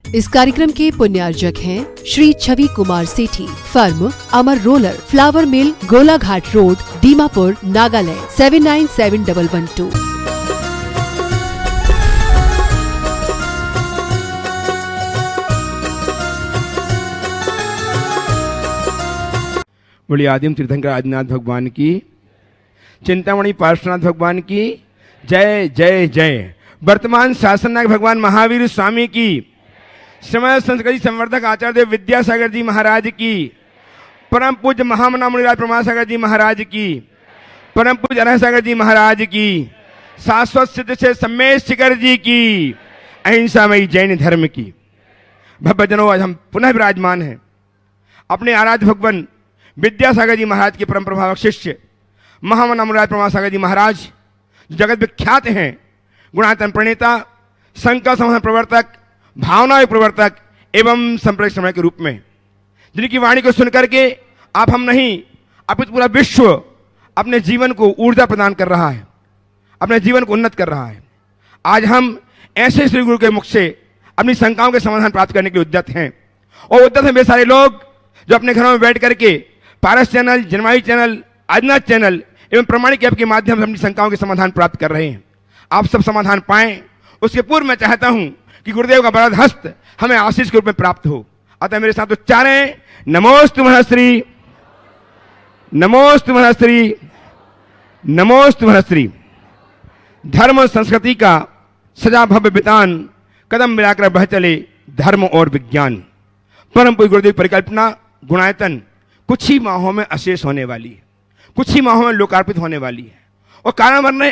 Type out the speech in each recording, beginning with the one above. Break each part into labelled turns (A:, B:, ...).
A: इस कार्यक्रम के पुण्यार्जक हैं श्री छवि कुमार सेठी, फर्म अमर रोलर, फ्लावर मिल, गोलाघाट रोड, दीमापुर, नागालैंड 797112।
B: बोली आदिम तीर्थंकर आदिनाथ भगवान की, चिंतामणि पार्श्वनाथ भगवान की जय जय जय। वर्तमान शासननायक भगवान महावीर स्वामी की, श्रीमद संस्कृति संवर्धक आचार्य देव विद्यासागर जी महाराज की, परम पूज्य महामना मुनिराज प्रमासागर जी महाराज की, परम पूज्य अनंत सागर जी महाराज की, शाश्वत सिद्ध से सम्मेश शिखर जी की, अहिंसामयी जैन धर्म की। भव्यजनों, आज हम पुनः विराजमान हैं अपने आराध्य भगवान विद्यासागर जी महाराज के परम प्रभावक शिष्य महामना मुनिराज प्रमासागर जी महाराज, जगत विख्यात हैं गुणायतन प्रणेता, संकल्प समाधान प्रवर्तक, भावना प्रवर्तक एवं संप्रदाय समय के रूप में, जिनकी वाणी को सुनकर के आप हम नहीं अपितु पूरा विश्व अपने जीवन को ऊर्जा प्रदान कर रहा है, अपने जीवन को उन्नत कर रहा है। आज हम ऐसे श्री गुरु के मुख से अपनी शंकाओं के समाधान प्राप्त करने के लिए उद्यत हैं, और उद्यत हैं वे सारे लोग जो अपने घरों में बैठ करके पारस चैनल, जनवाई चैनल, आदिनाथ चैनल एवं प्रमाणिक ऐप के माध्यम से अपनी शंकाओं के समाधान प्राप्त कर रहे हैं। आप सब समाधान पाएं, उसके पूर्व मैं चाहता हूं कि गुरुदेव का बड़ा हस्त हमें आशीष के रूप में प्राप्त हो। अतः मेरे साथ उच्चारें, नमोस्तु महश्री, नमोस्तु महश्री, नमोस्तु महश्री। धर्म संस्कृति का सजा भव्य वितान, कदम मिलाकर बह चले धर्म और विज्ञान। परम पूज्य गुरुदेव की परिकल्पना गुणायतन कुछ ही माहों में अशेष होने वाली है, कुछ ही माहों में लोकार्पित होने वाली है, और कारण बन रहे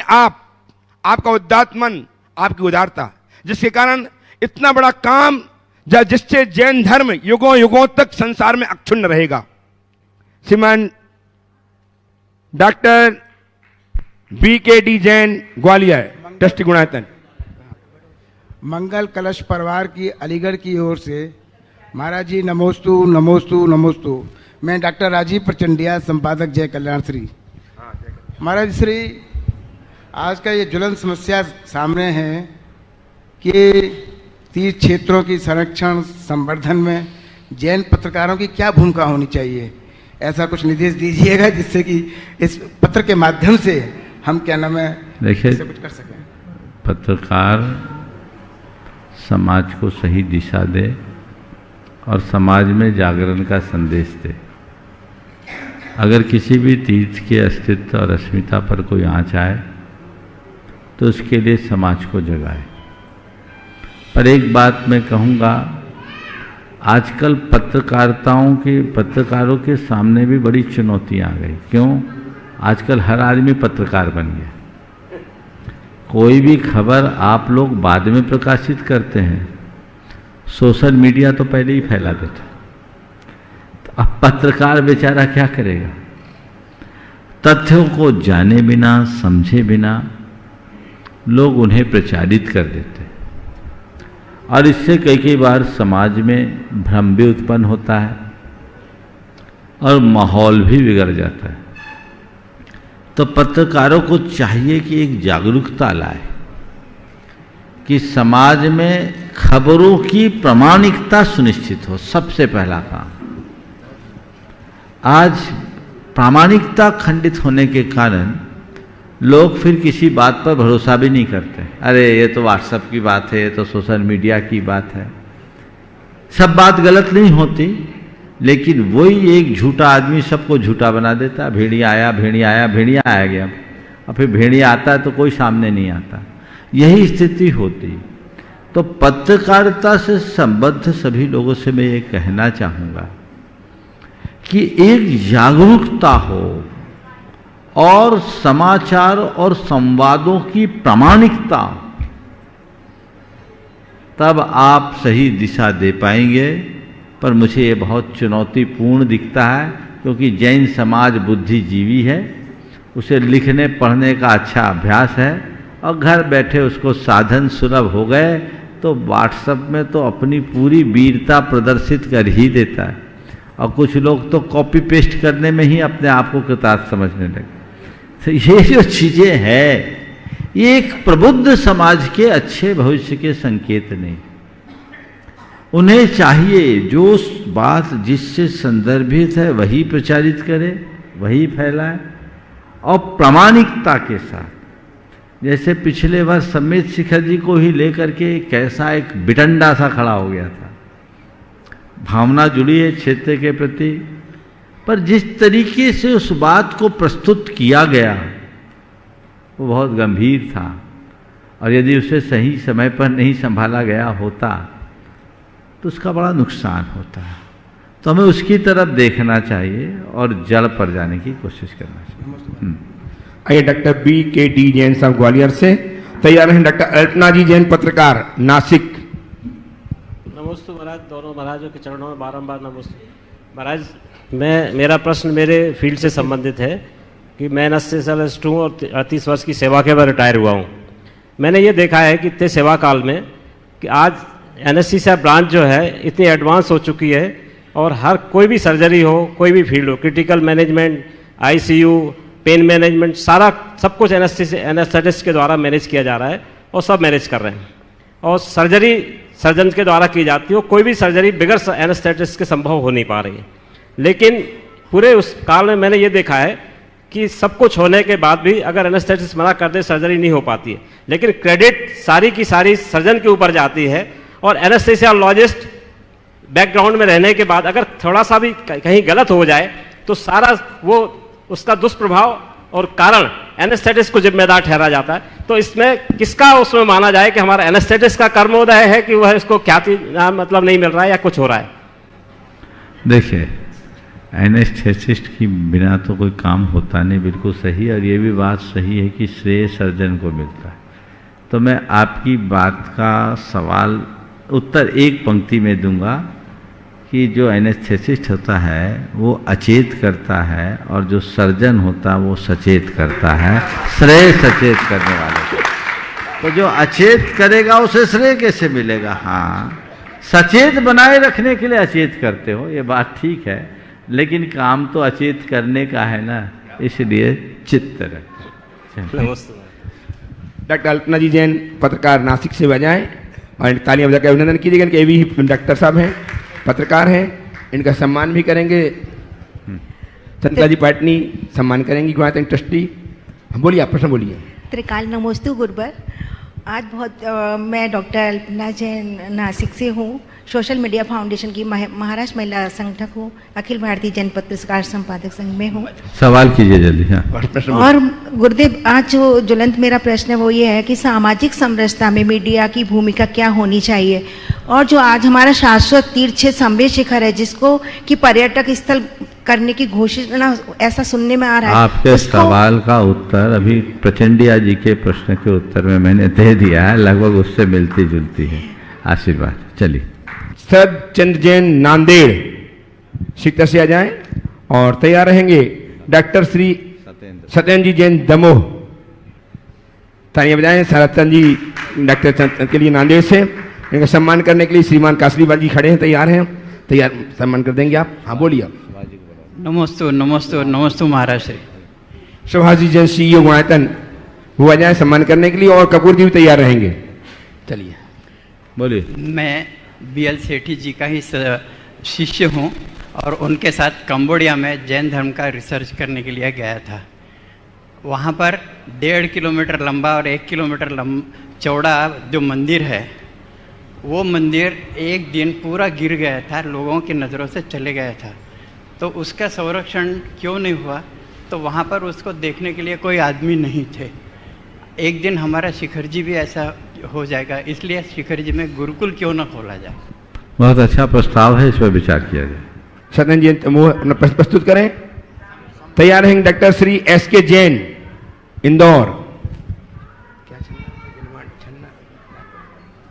B: आपका उदात्त मन, आपकी उदारता, जिसके कारण इतना बड़ा काम जिससे जैन धर्म युगों युगों तक संसार में अक्षुण्ण रहेगा। श्रीमान doctor BKD Jain, Gwalior, trustee Gunayatan.
C: मंगल कलश परिवार की अलीगढ़ की ओर से महाराज जी नमोस्तु नमोस्तु नमोस्तु। मैं डॉक्टर राजीव प्रचंडिया, संपादक जय कल्याण श्री। महाराज श्री, आज का ये ज्वलन समस्या सामने है कि तीर्थ क्षेत्रों की संरक्षण संवर्धन में जैन पत्रकारों की क्या भूमिका होनी चाहिए, ऐसा कुछ निर्देश दीजिएगा जिससे कि इस पत्र के माध्यम से हम क्या नाम है
D: देखिए,
C: कुछ कर सकें।
D: पत्रकार समाज को सही दिशा दे और समाज में जागरण का संदेश दे। अगर किसी भी तीर्थ के अस्तित्व और अस्मिता पर कोई आँच आए तो उसके लिए समाज को जगाए। पर एक बात मैं कहूँगा, आजकल पत्रकारों के सामने भी बड़ी चुनौतियाँ आ गई। क्यों? आजकल हर आदमी पत्रकार बन गया। कोई भी खबर आप लोग बाद में प्रकाशित करते हैं, सोशल मीडिया तो पहले ही फैला देता। तो अब पत्रकार बेचारा क्या करेगा? तथ्यों को जाने बिना, समझे बिना लोग उन्हें प्रचारित कर देते हैं, और इससे कई बार समाज में भ्रम भी उत्पन्न होता है और माहौल भी बिगड़ जाता है। तो पत्रकारों को चाहिए कि एक जागरूकता लाए कि समाज में खबरों की प्रामाणिकता सुनिश्चित हो। सबसे पहला काम। आज प्रामाणिकता खंडित होने के कारण लोग फिर किसी बात पर भरोसा भी नहीं करते। अरे ये तो व्हाट्सएप की बात है, ये तो सोशल मीडिया की बात है। सब बात गलत नहीं होती, लेकिन वही एक झूठा आदमी सबको झूठा बना देता। भेड़िया आया, भेड़िया आ गया, और फिर भेड़िया आता है तो कोई सामने नहीं आता। यही स्थिति होती। तो पत्रकारिता से संबद्ध सभी लोगों से मैं ये कहना चाहूँगा कि एक जागरूकता हो और समाचार और संवादों की प्रामाणिकता, तब आप सही दिशा दे पाएंगे। पर मुझे ये बहुत चुनौतीपूर्ण दिखता है, क्योंकि जैन समाज बुद्धिजीवी है, उसे लिखने पढ़ने का अच्छा अभ्यास है, और घर बैठे उसको साधन सुलभ हो गए तो व्हाट्सएप में तो अपनी पूरी वीरता प्रदर्शित कर ही देता है। और कुछ लोग तो कॉपी पेस्ट करने में ही अपने आप को कृतार्थ समझने लगे। तो ये जो चीज़ें हैं, ये एक प्रबुद्ध समाज के अच्छे भविष्य के संकेत नहीं। उन्हें चाहिए जो बात जिससे संदर्भित है वही प्रचारित करे, वही फैलाए और प्रामाणिकता के साथ। जैसे पिछले वर्ष सम्मेत शिखर जी को ही लेकर के कैसा एक बिटंडा सा खड़ा हो गया था, भावना जुड़ी है क्षेत्र के प्रति, पर जिस तरीके से उस बात को प्रस्तुत किया गया वो बहुत गंभीर था, और यदि उसे सही समय पर नहीं संभाला गया होता तो उसका बड़ा नुकसान होता है। तो हमें उसकी तरफ देखना चाहिए और जड़ पर जाने की कोशिश करना चाहिए।
B: आइए डॉक्टर BKD जैन साहब ग्वालियर से तैयार हैं। डॉक्टर अल्पना जी जैन पत्रकार नासिक।
E: नमस्ते महाराज, दोनों महाराजों के चरणों में बारंबार नमस्ते महाराज। मेरा प्रश्न मेरे फील्ड से संबंधित है कि मैं एनेस्थेसियोलॉजिस्ट हूँ और 38 वर्ष की सेवा के बाद रिटायर हुआ हूँ। मैंने ये देखा है कि इतने सेवा काल में कि आज एनेस्थीसिया ब्रांच जो है इतनी एडवांस हो चुकी है और हर कोई भी सर्जरी हो, कोई भी फील्ड हो, critical management, ICU, pain management, सारा सब कुछ एनेस्थेटिस्ट के द्वारा मैनेज किया जा रहा है और सब मैनेज कर रहे हैं। और सर्जरी सर्जन के द्वारा की जाती है, कोई भी सर्जरी बिगर एनेस्थेटिस्ट के संभव हो नहीं पा रही है। लेकिन पूरे उस काल में मैंने ये देखा है कि सब कुछ होने के बाद भी अगर एनेस्थेटिस्ट मना कर दे सर्जरी नहीं हो पाती है, लेकिन क्रेडिट सारी की सारी सर्जन के ऊपर जाती है। और एनेस्थेसियोलॉजिस्ट बैकग्राउंड में रहने के बाद अगर थोड़ा सा भी कहीं गलत हो जाए तो सारा वो उसका दुष्प्रभाव और कारण एनेस्थेटिस्ट को जिम्मेदार ठहरा जाता है। तो इसमें किसका उसमें माना जाए कि हमारा एनेस्थेटिस्ट का कर्मोदय है कि वह इसको ख्याति मतलब नहीं मिल रहा है या कुछ हो रहा है?
D: देखिए, एनेस्थेसिस्ट की बिना तो कोई काम होता नहीं, बिल्कुल सही। और ये भी बात सही है कि श्रेय सर्जन को मिलता है। तो मैं आपकी बात का सवाल उत्तर एक पंक्ति में दूंगा कि जो एनेस्थेसिस्ट होता है वो अचेत करता है और जो सर्जन होता है वो सचेत करता है, श्रेय सचेत करने वाले को। तो जो अचेत करेगा उसे श्रेय कैसे मिलेगा? हाँ, सचेत बनाए रखने के लिए अचेत करते हो, ये बात ठीक है, लेकिन काम तो अचेत करने का है ना, इसलिए चित्त रखो।
B: डॉक्टर अल्पना जी जैन पत्रकार नासिक से बजाएं और तालियां बजा के अभिनंदन कीजिएगा। इनके भी डॉक्टर साहब हैं, पत्रकार हैं, इनका सम्मान भी करेंगे। चंद्रा जी पाटनी सम्मान करेंगी गुवाहाटी ट्रस्टी। बोलिए, आप प्रश्न बोलिए।
F: त्रिकाल नमोस्तु गुरुबर। आज मैं डॉक्टर अल्पना जैन नासिक से हूँ, सोशल मीडिया फाउंडेशन की महाराष्ट्र महिला संगठक हूँ, अखिल भारतीय जन पत्रकार संपादक संघ में हूँ।
D: सवाल कीजिए जल्दी। हाँ।
F: और गुरुदेव, आज जो ज्वलंत मेरा प्रश्न है वो ये है कि सामाजिक समरसता में मीडिया की भूमिका क्या होनी चाहिए, और जो आज हमारा शाश्वत तीर्थ सम्मेत शिखर है जिसको कि पर्यटक स्थल करने की घोषणा ऐसा सुनने में आ रहा है।
D: आपके सवाल का उत्तर अभी प्रचंडिया जी के प्रश्न के उत्तर में मैंने दे दिया है, लगभग उससे मिलती जुलती है। आशीर्वाद। चलिए।
B: शरद चंद्र जैन नांदेड़ शिक्षा से आ जाएं और तैयार रहेंगे डॉक्टर श्री सत्येंद्र जी जैन दमोह। तालियां बजाएं शरद चंद्र जी डॉक्टर चंद्र के लिए नांदेड़ से। इनका सम्मान करने के लिए श्रीमान कासरीवाल जी खड़े हैं, तैयार हैं, तैयार सम्मान कर देंगे आप। हाँ बोलिए।
G: नमस्ते नमस्ते नमस्ते महाराज।
B: सुभाष जी जैन CEO गुणायतन वो आ जाए सम्मान करने के लिए, और कपूर जी भी तैयार रहेंगे। चलिए
D: बोलिए।
G: मैं BL सेठी जी का ही शिष्य हूँ और उनके साथ कंबोडिया में जैन धर्म का रिसर्च करने के लिए गया था। वहाँ पर 1.5 किलोमीटर लंबा और 1 किलोमीटर चौड़ा जो मंदिर है, वो मंदिर एक दिन पूरा गिर गया था, लोगों की नज़रों से चले गया था। तो उसका संरक्षण क्यों नहीं हुआ? तो वहाँ पर उसको देखने के लिए कोई आदमी नहीं थे। एक दिन हमारा शिखर जी भी ऐसा हो जाएगा, इसलिए शिखर जी में गुरुकुल क्यों न खोला जाए।
D: बहुत अच्छा प्रस्ताव है, इस पर विचार किया जाए।
B: सत्येंद्र जी अपना प्रश्न प्रस्तुत करें। तैयार हैं डॉक्टर श्री SK जैन इंदौर।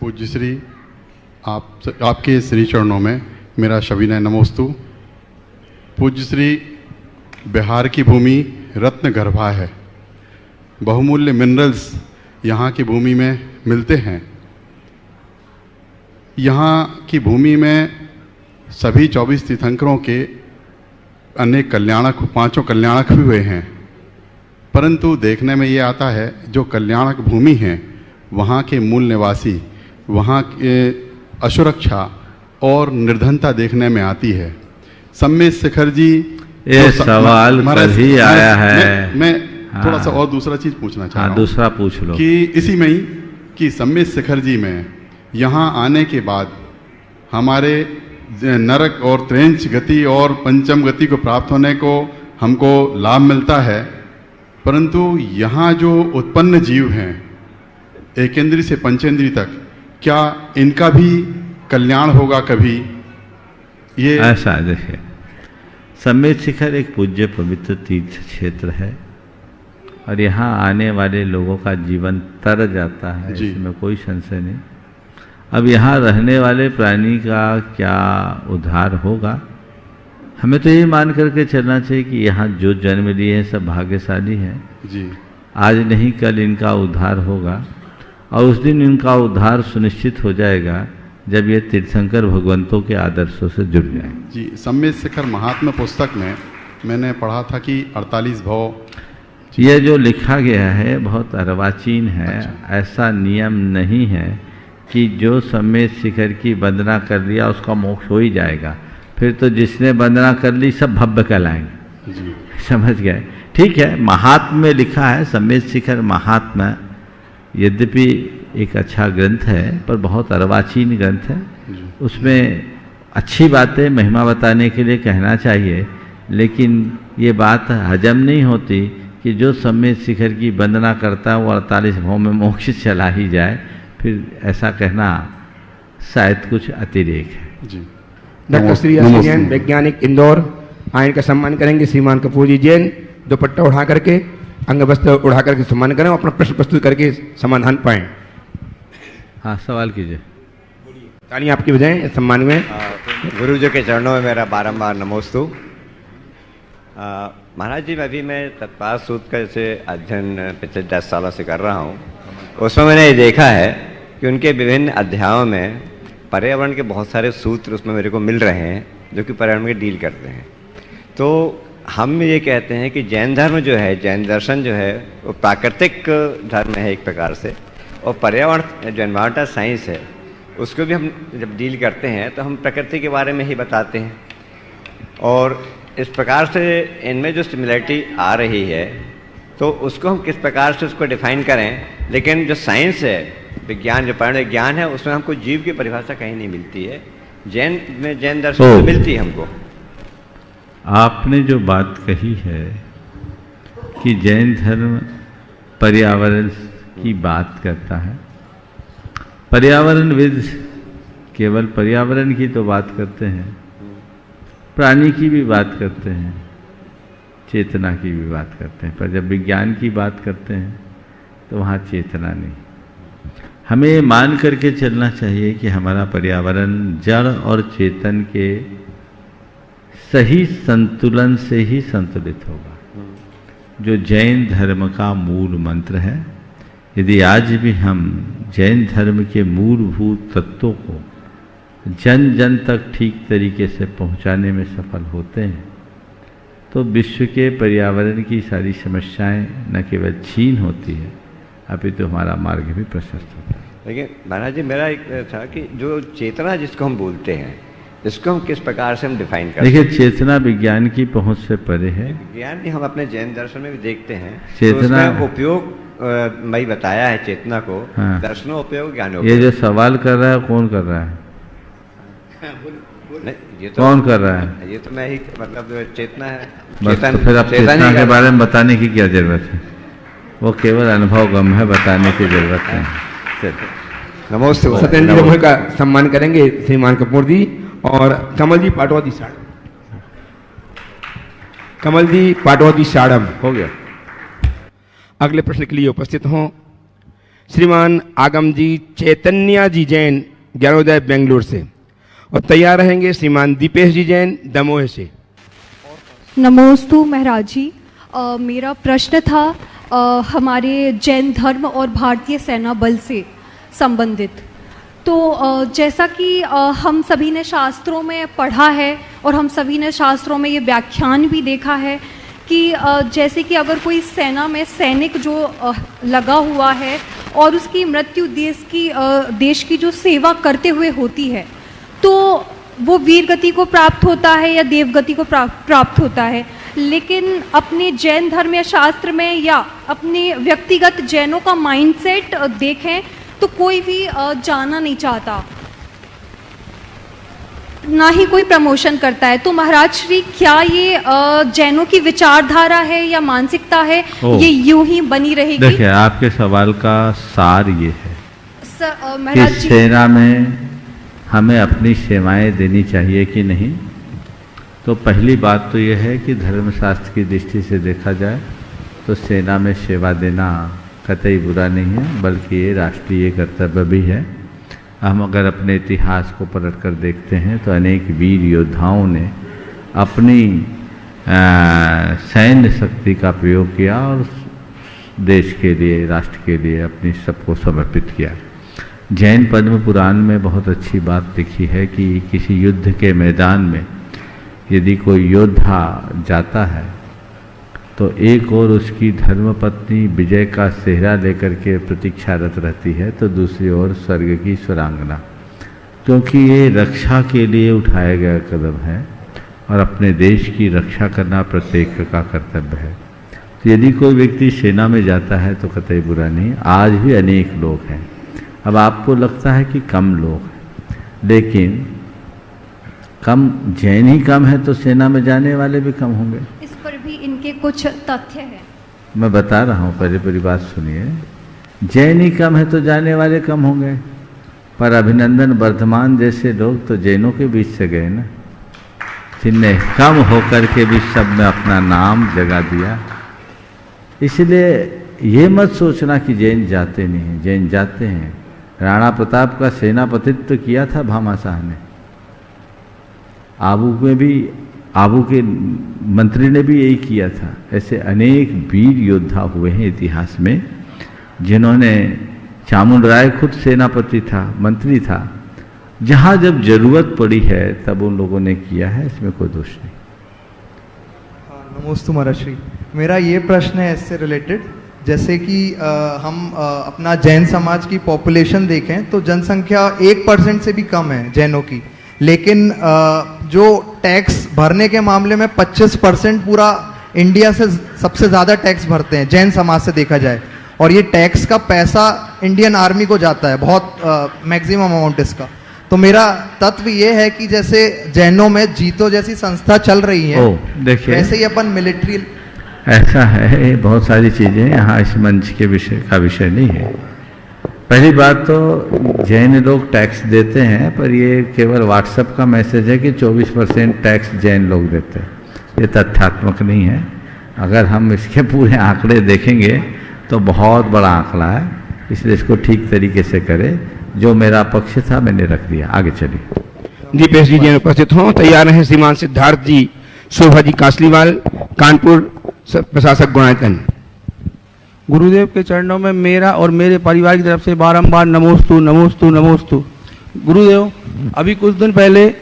H: पूज्य श्री आपके श्री चरणों में मेरा सविनय नमोस्तु। पूज्य श्री, बिहार की भूमि रत्न गर्भा है, बहुमूल्य मिनरल्स यहाँ की भूमि में मिलते हैं। यहाँ की भूमि में सभी 24 तीर्थंकरों के अनेक कल्याणक, 5 कल्याणक भी हुए हैं, परंतु देखने में ये आता है जो कल्याणक भूमि है वहाँ के मूल निवासी, वहाँ के असुरक्षा और निर्धनता देखने में आती है। सम्मेद शेखर जी
D: ये सवाल कल ही आया है।
H: मैं थोड़ा सा और दूसरा चीज पूछना चाह रहा हूँ।
D: दूसरा पूछ लो
H: कि इसी में ही कि सम्मेद शेखर जी में यहाँ आने के बाद हमारे नरक और त्रेंच गति और पंचम गति को प्राप्त होने को हमको लाभ मिलता है, परंतु यहाँ जो उत्पन्न जीव हैं एकेंद्री से पंचेंद्री तक, क्या इनका भी कल्याण होगा कभी? ये
D: ऐसा देखिए, सम्मेद शिखर एक पूज्य पवित्र तीर्थ क्षेत्र है और यहाँ आने वाले लोगों का जीवन तर जाता है, इसमें कोई संशय नहीं। अब यहाँ रहने वाले प्राणी का क्या उद्धार होगा, हमें तो ये मान करके चलना चाहिए कि यहाँ जो जन्म लिए हैं सब भाग्यशाली हैं
H: जी।
D: आज नहीं कल इनका उद्धार होगा और उस दिन इनका उद्धार सुनिश्चित हो जाएगा जब ये तीर्थंकर भगवंतों के आदर्शों से जुड़ जाए।
H: जी, सम्मेद शिखर महात्मा पुस्तक में मैंने पढ़ा था कि 48 भव
D: ये जो लिखा गया है बहुत अर्वाचीन है। अच्छा। ऐसा नियम नहीं है कि जो सम्मेद शिखर की वंदना कर लिया उसका मोक्ष हो ही जाएगा। फिर तो जिसने वंदना कर ली सब भव्य कहलाएंगे जी। समझ गए? ठीक है, महात्म्य में लिखा है सम्मेद शिखर महात्मा, यद्यपि एक अच्छा ग्रंथ है पर बहुत अर्वाचीन ग्रंथ है। उसमें अच्छी बातें महिमा बताने के लिए कहना चाहिए, लेकिन ये बात हजम नहीं होती कि जो सम्मेद शिखर की वंदना करता है वो 48 भव में मोक्ष चला ही जाए। फिर ऐसा कहना शायद कुछ अतिरेक है जी।
B: डॉक्टर श्री जैन वैज्ञानिक इंदौर, आयन का सम्मान करेंगे श्रीमान कपूर जी जैन। दुपट्टा उठा करके, अंग वस्त्र उठा करके सम्मान करें, अपना प्रश्न प्रस्तुत करके समाधान पाएं।
D: हाँ, सवाल कीजिए।
B: तालियां आपकी बजाएं सम्मान में।
I: गुरु जी के चरणों में मेरा बारंबार नमोस्तु। महाराज जी, मैं तत्पाल सूत्र का जैसे अध्ययन पिछले 10 सालों से कर रहा हूँ, उसमें मैंने ये देखा है कि उनके विभिन्न अध्यायों में पर्यावरण के बहुत सारे सूत्र उसमें मेरे को मिल रहे हैं जो कि पर्यावरण में डील करते हैं। तो हम ये कहते हैं कि जैन धर्म जो है, जैन दर्शन जो है वो प्राकृतिक धर्म है एक प्रकार से, और पर्यावरण जो एनवायरमेंटल साइंस है उसको भी हम जब डील करते हैं तो हम प्रकृति के बारे में ही बताते हैं। और इस प्रकार से इनमें जो सिमिलरिटी आ रही है तो उसको हम किस प्रकार से उसको डिफाइन करें, लेकिन जो साइंस है, विज्ञान, जो पर्यावरण ज्ञान है, उसमें हमको जीव की परिभाषा कहीं नहीं मिलती है। जैन में, जैन दर्शन में मिलती है हमको।
D: आपने जो बात कही है कि जैन धर्म पर्यावरण की बात करता है, पर्यावरणविद केवल पर्यावरण की तो बात करते हैं, प्राणी की भी बात करते हैं, चेतना की भी बात करते हैं, पर जब विज्ञान की बात करते हैं तो वहाँ चेतना नहीं। हमें ये मान करके चलना चाहिए कि हमारा पर्यावरण जड़ और चेतन के सही संतुलन से ही संतुलित होगा, जो जैन धर्म का मूल मंत्र है। यदि आज भी हम जैन धर्म के मूलभूत तत्वों को जन जन तक ठीक तरीके से पहुंचाने में सफल होते हैं तो विश्व के पर्यावरण की सारी समस्याएं न केवल छीन होती है अपितु हमारा मार्ग भी प्रशस्त होता है।
I: लेकिन महाराज जी, मेरा एक था कि जो चेतना जिसको हम बोलते हैं, इसको हम किस प्रकार से हम डिफाइन करते हैं?
D: देखिए, चेतना विज्ञान की पहुंच से परे है।
I: विज्ञान भी हम अपने जैन दर्शन में भी देखते हैं।
D: चेतना
I: तो उपयोग मैं बताया है चेतना को। हाँ। दर्शनों उपयोग, ज्ञान उपयोग।
D: ये जो सवाल कर रहा है कौन कर रहा है?
I: नहीं, ये तो
D: कौन कर रहा है?
I: ये तो मैं ही, मतलब चेतना है।
D: बस तो फिर अब चेतना के बारे में बताने की क्या जरूरत है? वो केवल अनुभव गम है, बताने की जरूरत नहीं।
B: नमस्ते। सत्येंद्र जी का सम्मान करेंगे श्रीमान कपूर जी और कमल जी पाटवादी साड़म। कमल जी पाटवादी साड़म हो गया। अगले प्रश्न के लिए उपस्थित हों श्रीमान आगम जी चैतन्या जी जैन, ज्ञानोदय बेंगलुरु से, और तैयार रहेंगे श्रीमान दीपेश जी जैन दमोह से।
J: नमोस्तु महाराज जी। मेरा प्रश्न था हमारे जैन धर्म और भारतीय सेना बल से संबंधित। तो जैसा कि हम सभी ने शास्त्रों में पढ़ा है और हम सभी ने शास्त्रों में ये व्याख्यान भी देखा है कि जैसे कि अगर कोई सेना में सैनिक जो लगा हुआ है और उसकी मृत्यु देश की जो सेवा करते हुए होती है, तो वो वीर गति को प्राप्त होता है या देव गति को प्राप्त होता है। लेकिन अपने जैन धर्म या शास्त्र में या अपने व्यक्तिगत जैनों का माइंडसेट देखें तो कोई भी जाना नहीं चाहता, ना ही कोई प्रमोशन करता है। तो महाराज श्री, क्या ये जैनों की विचारधारा है या मानसिकता है, ये यूं ही बनी रहेगी?
D: देखिए, आपके सवाल का सार ये है
J: महाराज
D: कि
J: जी,
D: सेना में हमें अपनी सेवाएं देनी चाहिए कि नहीं। तो पहली बात तो यह है कि धर्मशास्त्र की दृष्टि से देखा जाए तो सेना में सेवा देना कतई बुरा नहीं है, बल्कि ये राष्ट्रीय कर्तव्य भी है। हम अगर अपने इतिहास को पलट कर देखते हैं तो अनेक वीर योद्धाओं ने अपनी सैन्य शक्ति का प्रयोग किया और देश के लिए, राष्ट्र के लिए अपनी सबको समर्पित किया। जैन पद्म पुराण में बहुत अच्छी बात लिखी है कि किसी युद्ध के मैदान में यदि कोई योद्धा जाता है तो एक और उसकी धर्मपत्नी विजय का सेहरा लेकर के प्रतीक्षारत रहती है, तो दूसरी ओर स्वर्ग की स्वरांगना, क्योंकि ये रक्षा के लिए उठाया गया कदम है और अपने देश की रक्षा करना प्रत्येक का कर्तव्य है। तो यदि कोई व्यक्ति सेना में जाता है तो कतई बुरा नहीं। आज भी अनेक लोग हैं। अब आपको लगता है कि कम लोग हैं, लेकिन कम जैन ही कम है तो सेना में जाने वाले भी कम होंगे।
J: इस पर भी इनके कुछ तथ्य हैं।
D: मैं बता रहा हूँ, पहले पूरी बात सुनिए। जैन ही कम है तो जाने वाले कम होंगे, पर अभिनंदन वर्धमान जैसे लोग तो जैनों के बीच से गए ना, जिनने कम होकर के भी सब में अपना नाम जगा दिया। इसलिए ये मत सोचना कि जैन जाते नहीं हैं, जैन जाते हैं। राणा प्रताप का सेनापतित्व किया था भामाशाह ने, आबू में भी, आबू के मंत्री ने भी यही किया था। ऐसे अनेक वीर योद्धा हुए हैं इतिहास में जिन्होंने, चामुंड राय खुद सेनापति था, मंत्री था, जहाँ जब जरूरत पड़ी है तब उन लोगों ने किया है, इसमें कोई दोष नहीं।
K: नमोस्तु महाराज श्री, मेरा ये प्रश्न है इससे रिलेटेड, जैसे कि हम अपना जैन समाज की पॉपुलेशन देखें तो जनसंख्या 1% से भी कम है जैनों की, लेकिन जो टैक्स भरने के मामले में 25% पूरा इंडिया से सबसे ज़्यादा टैक्स भरते हैं जैन समाज से देखा जाए, और ये टैक्स का पैसा इंडियन आर्मी को जाता है, बहुत मैक्सिमम अमाउंट इसका। तो मेरा तत्व ये है कि जैसे जैनों में जीतो जैसी संस्था चल रही है,
D: देखिए
K: वैसे ही अपन मिलिट्री,
D: ऐसा है, बहुत सारी चीज़ें यहाँ इस मंच के विषय नहीं है। पहली बात तो जैन लोग टैक्स देते हैं, पर ये केवल व्हाट्सएप का मैसेज है कि 24% टैक्स जैन लोग देते हैं, ये तथ्यात्मक नहीं है। अगर हम इसके पूरे आंकड़े देखेंगे तो बहुत बड़ा आंकड़ा है, इसलिए इसको ठीक तरीके से करें। जो मेरा पक्ष था मैंने रख दिया, आगे चलिए।
B: दीपेश जी जैन उपस्थित हों, तैयार हैं श्रीमान सिद्धार्थ जी, शोभा जी कासलीवाल, कानपुर प्रशासक गुणायतन।
L: गुरुदेव के चरणों में मेरा और मेरे परिवार की तरफ से बारंबार नमोस्तु नमोस्तु नमोस्तु। गुरुदेव, अभी कुछ दिन पहले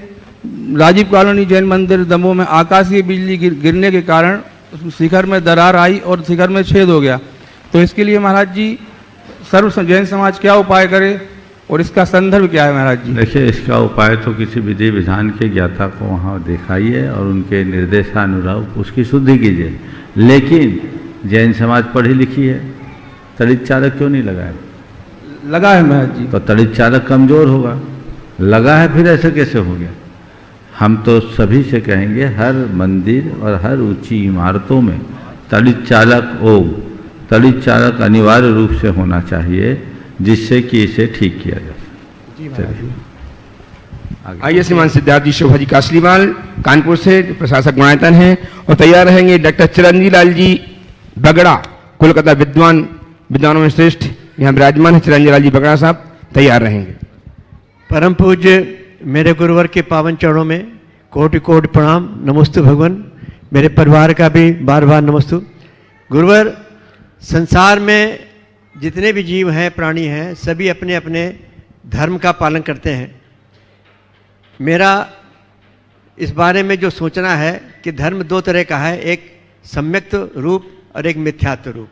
L: राजीव कॉलोनी जैन मंदिर दमोह में आकाशीय बिजली गिरने के कारण शिखर में दरार आई और शिखर में छेद हो गया। तो इसके लिए महाराज जी सर्व जैन समाज क्या उपाय करे और इसका संदर्भ क्या है महाराज जी?
D: देखिए, इसका उपाय तो किसी विधि विधान के ज्ञाता को वहाँ दिखाइए और उनके निर्देशानुरूप उसकी शुद्धि कीजिए। लेकिन जैन समाज पढ़ी लिखी है, तड़ित चालक क्यों नहीं लगा है?
L: लगा है महाराज जी।
D: तो तड़ित चालक कमजोर होगा, लगा है, फिर ऐसे कैसे हो गया? हम तो सभी से कहेंगे हर मंदिर और हर ऊंची इमारतों में तड़ित चालक अनिवार्य रूप से होना चाहिए, जिससे कि इसे ठीक किया जा सके।
B: आइए श्रीमान सिद्धार्थ जी, शोभा जी कासलीवाल, कानपुर से प्रशासक गुणायतन हैं, और तैयार रहेंगे डॉक्टर चिरंजीव लाल जी बगड़ा, कोलकाता विद्वानों में श्रेष्ठ, यहाँ विराजमान है चिरंजीव लाल जी बगड़ा साहब, तैयार रहेंगे।
M: परम पूज्य मेरे गुरुवर के पावन चरणों में कोटि कोटि प्रणाम, नमोस्तु भगवान। मेरे परिवार का भी बार बार नमोस्तु। गुरुवर, संसार में जितने भी जीव हैं, प्राणी हैं, सभी अपने अपने धर्म का पालन करते हैं। मेरा इस बारे में जो सोचना है कि धर्म दो तरह का है, एक सम्यक्त रूप और एक मिथ्यात्व रूप।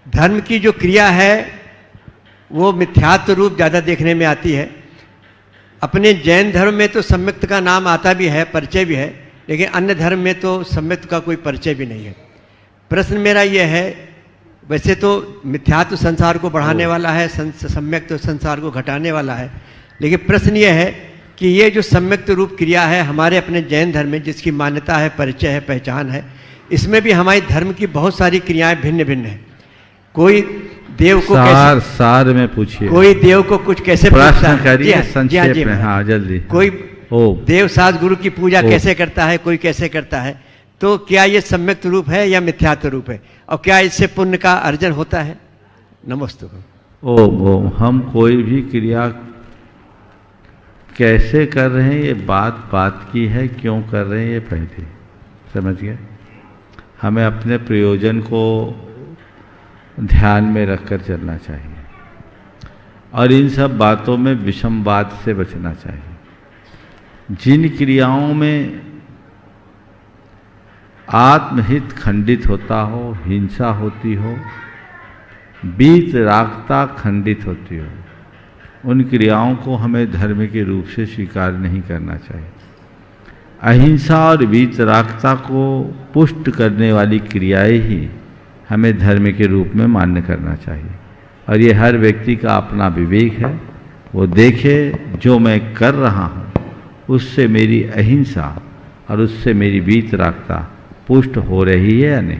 M: धर्म की जो क्रिया है वो मिथ्यात्व रूप ज़्यादा देखने में आती है। अपने जैन धर्म में तो सम्यक्त का नाम आता भी है, परिचय भी है, लेकिन अन्य धर्म में तो सम्यक्त का कोई परिचय भी नहीं है। प्रश्न मेरा ये है, वैसे तो मिथ्यात्व संसार को बढ़ाने वाला है, सम्यक्त संसार को घटाने वाला है, लेकिन प्रश्न ये है कि ये जो सम्यक्त रूप क्रिया है हमारे अपने जैन धर्म में, जिसकी मान्यता है, परिचय है, पहचान है, इसमें भी हमारे धर्म की बहुत सारी क्रियाएं भिन्न भिन्न है। कोई देव को
D: सार में पूछिए,
M: कोई देव को कुछ कैसे
D: प्रश्न करिए संक्षेप में। हाँ जल्दी।
M: कोई देव सास गुरु की पूजा कैसे करता है, कोई कैसे करता है, तो क्या ये सम्यक्त रूप है या मिथ्यात्व रूप है, और क्या इससे पुण्य का अर्जन होता है? नमस्ते।
D: ओम। हम कोई भी क्रिया कैसे कर रहे हैं ये बात की है, क्यों कर रहे हैं ये पहले समझ गए। हमें अपने प्रयोजन को ध्यान में रखकर चलना चाहिए और इन सब बातों में विषमवाद से बचना चाहिए। जिन क्रियाओं में आत्महित खंडित होता हो, हिंसा होती हो, वीतरागता खंडित होती हो, उन क्रियाओं को हमें धर्म के रूप से स्वीकार नहीं करना चाहिए। अहिंसा और वीतरागता को पुष्ट करने वाली क्रियाएं ही हमें धर्म के रूप में मान्य करना चाहिए। और ये हर व्यक्ति का अपना विवेक है, वो देखे जो मैं कर रहा हूँ उससे मेरी अहिंसा और उससे मेरी वीतरागता पुष्ट हो रही है या नहीं।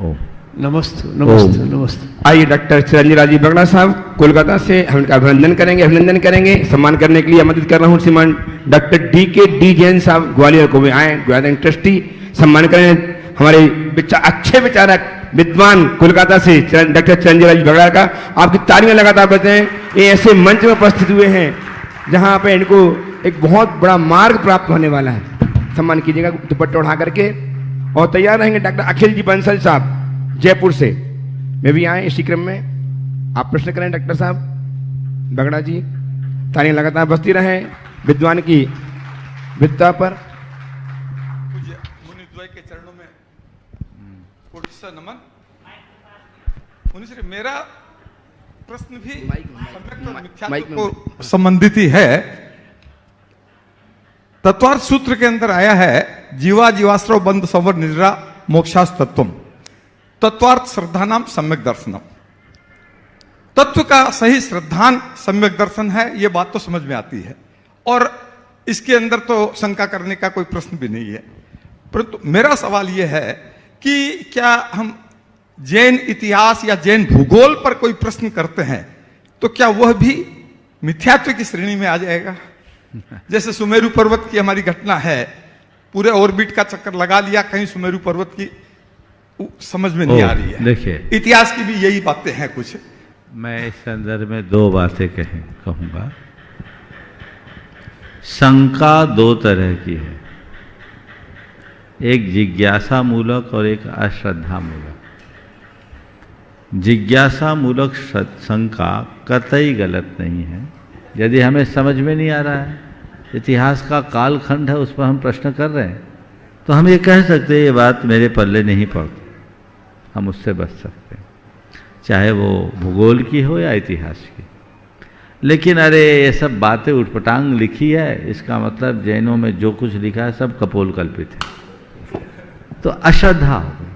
D: ओम।
M: नमस्ते नमस्ते नमस्ते।
B: आइए डॉक्टर चिरंजीव राजीव बगड़ा साहब कोलकाता से हम इनका अभिनंदन करेंगे। सम्मान करने के लिए आमंत्रित कर रहा हूँ श्रीमान डॉक्टर डी जैन साहब ग्वालियर को भी आए, ग्वालियर ट्रस्टी। सम्मान करें हमारे अच्छे विचारक विद्वान कोलकाता से डॉक्टर चिरंजीव राजीव बगड़ा का। आपकी तालियां लगातार बजते हैं। ये ऐसे मंच में उपस्थित हुए हैं जहाँ पे इनको एक बहुत बड़ा मार्ग प्राप्त होने वाला है। सम्मान कीजिएगा दुपट्टा उठा करके। और तैयार रहेंगे डॉक्टर अखिल जी बंसल साहब जयपुर से, वे भी आए इसी क्रम में। आप प्रश्न करें डॉक्टर साहब बगड़ा जी। तालियां लगातार बजती रहें विद्वान की विद्या पर।
N: मुनिद्वय के चरणों में कोटि सा नमन। मुनिश्री, मेरा प्रश्न भी सम्यक्त और मिथ्यात्व को संबंधित ही है। तत्वार्थ सूत्र के अंदर आया है, जीवा जीवाश्रव बंध संवर निद्रा मोक्षास तत्वम। तत्वार्थ श्रद्धा नाम सम्यक दर्शनम। तत्व का सही श्रद्धान सम्यक दर्शन है, यह बात तो समझ में आती है और इसके अंदर तो शंका करने का कोई प्रश्न भी नहीं है। परंतु मेरा सवाल यह है कि क्या हम जैन इतिहास या जैन भूगोल पर कोई प्रश्न करते हैं तो क्या वह भी मिथ्यात्व की श्रेणी में आ जाएगा? जैसे सुमेरु पर्वत की हमारी घटना है, पूरे ऑर्बिट का चक्कर लगा लिया, कहीं सुमेरु पर्वत की समझ में नहीं आ रही है।
D: देखिए,
N: इतिहास की भी यही बातें हैं कुछ।
D: मैं इस संदर्भ में दो बातें कहूंगा। शंका दो तरह की है, एक जिज्ञासा मूलक और एक अश्रद्धा मूलक। जिज्ञासा मूलक शंका कतई गलत नहीं है। यदि हमें समझ में नहीं आ रहा है, इतिहास का कालखंड है, उस पर हम प्रश्न कर रहे हैं, तो हम ये कह सकते हैं ये बात मेरे पल्ले नहीं पड़ती, हम उससे बच सकते हैं, चाहे वो भूगोल की हो या इतिहास की। लेकिन अरे ये सब बातें उठपटांग लिखी है, इसका मतलब जैनों में जो कुछ लिखा है सब कपोल कल्पित है, तो अश्रद्धा हो गई।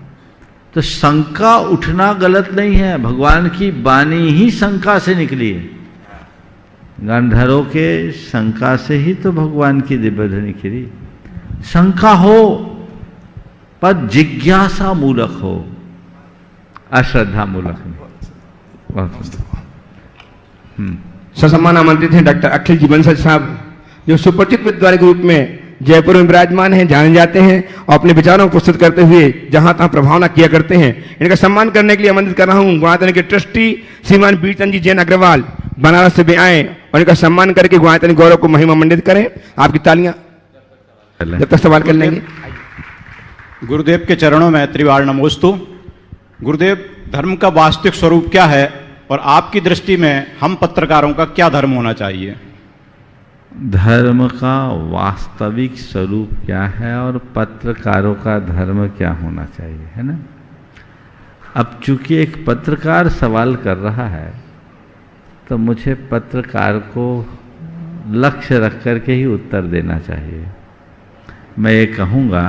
D: तो शंका उठना गलत नहीं है, भगवान की वाणी ही शंका से निकली है। गंधर्वों के शंका से ही तो भगवान की दिव्य ध्वनि निकली। शंका हो पर जिज्ञासा मूलक हो, अश्रद्धा मूलक नहीं।
B: ससम्मान आमंत्रित हैं डॉक्टर अखिल जी बंसल साहब, जो सुपरिचित विद्वान के रूप में जयपुर में विराजमान हैं, जाने जाते हैं और अपने विचारों को प्रस्तुत करते हुए जहां तहां प्रभावना किया करते हैं। इनका सम्मान करने के लिए आमंत्रित कर रहा हूं गुणातन के ट्रस्टी श्रीमान बीरचंद जी जैन अग्रवाल बनारस से भी आए और इनका सम्मान करके गुणातन गौरव को महिमा मंडित करें। आपकी तालियां जब तक सवाल कर लेंगे।
O: गुरुदेव के चरणों में त्रिवार नमोस्तु। गुरुदेव, धर्म का वास्तविक स्वरूप क्या है और आपकी दृष्टि में हम पत्रकारों का क्या धर्म होना चाहिए?
D: धर्म का वास्तविक स्वरूप क्या है और पत्रकारों का धर्म क्या होना चाहिए, है ना। अब चूंकि एक पत्रकार सवाल कर रहा है तो मुझे पत्रकार को लक्ष्य रख कर के ही उत्तर देना चाहिए। मैं ये कहूँगा